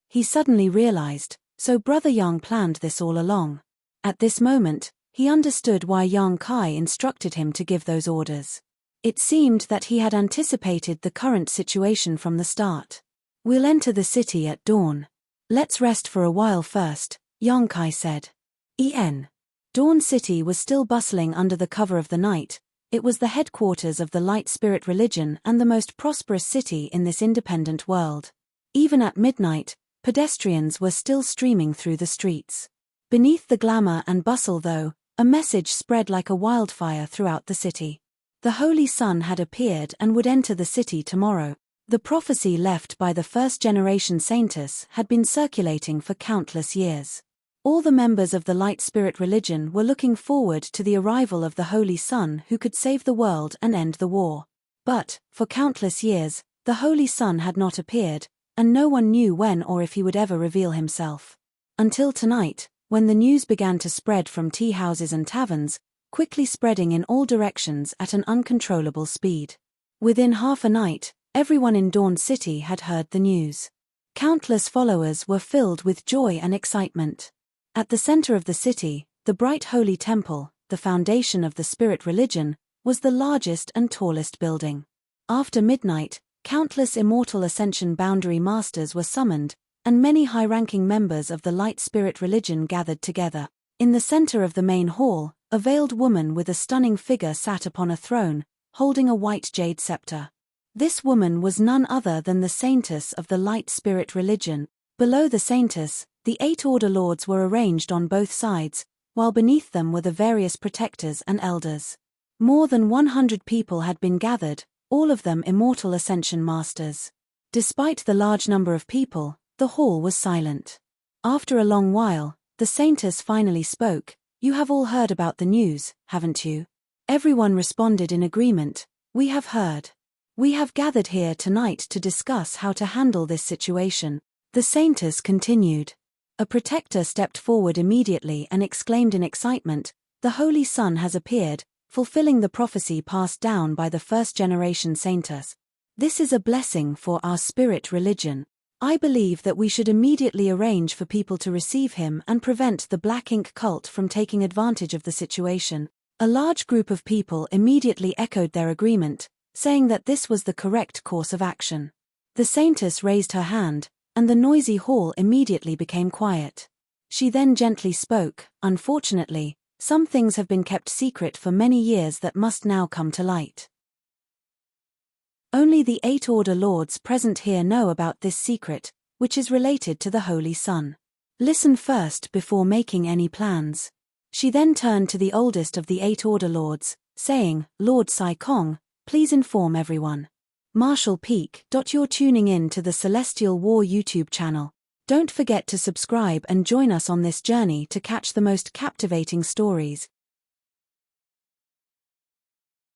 Speaker 1: He suddenly realized, so Brother Yang planned this all along. At this moment, he understood why Yang Kai instructed him to give those orders. It seemed that he had anticipated the current situation from the start. We'll enter the city at dawn. Let's rest for a while first, Yang Kai said. Dawn City was still bustling under the cover of the night. It was the headquarters of the Light Spirit Religion and the most prosperous city in this independent world. Even at midnight, pedestrians were still streaming through the streets. Beneath the glamour and bustle though, a message spread like a wildfire throughout the city. The Holy Son had appeared and would enter the city tomorrow. The prophecy left by the first-generation saintess had been circulating for countless years. All the members of the Light Spirit Religion were looking forward to the arrival of the Holy Son who could save the world and end the war. But, for countless years, the Holy Son had not appeared, and no one knew when or if he would ever reveal himself. Until tonight, when the news began to spread from tea houses and taverns, quickly spreading in all directions at an uncontrollable speed. Within half a night, everyone in Dawn City had heard the news. Countless followers were filled with joy and excitement. At the center of the city, the bright holy temple, the foundation of the Spirit Religion, was the largest and tallest building. After midnight, countless immortal ascension boundary masters were summoned, and many high-ranking members of the Light Spirit Religion gathered together. In the center of the main hall, a veiled woman with a stunning figure sat upon a throne, holding a white jade scepter. This woman was none other than the saintess of the Light Spirit Religion. Below the saintess, the 8 order lords were arranged on both sides, while beneath them were the various protectors and elders. More than 100 people had been gathered, all of them immortal ascension masters. Despite the large number of people, the hall was silent. After a long while, the saintess finally spoke. You have all heard about the news, haven't you? Everyone responded in agreement. We have heard. We have gathered here tonight to discuss how to handle this situation. The saintess continued. A protector stepped forward immediately and exclaimed in excitement, the Holy Son has appeared, fulfilling the prophecy passed down by the first-generation saintess. This is a blessing for our Spirit Religion. I believe that we should immediately arrange for people to receive him and prevent the Black Ink cult from taking advantage of the situation. A large group of people immediately echoed their agreement, saying that this was the correct course of action. The saintess raised her hand, and the noisy hall immediately became quiet. She then gently spoke, unfortunately, some things have been kept secret for many years that must now come to light. Only the 8 order lords present here know about this secret, which is related to the Holy Son. Listen first before making any plans. She then turned to the oldest of the 8 order lords, saying, Lord Sai Kong, please inform everyone. Marshall Peak. You're tuning in to the Celestial War YouTube channel. Don't forget to subscribe and join us on this journey to catch the most captivating stories.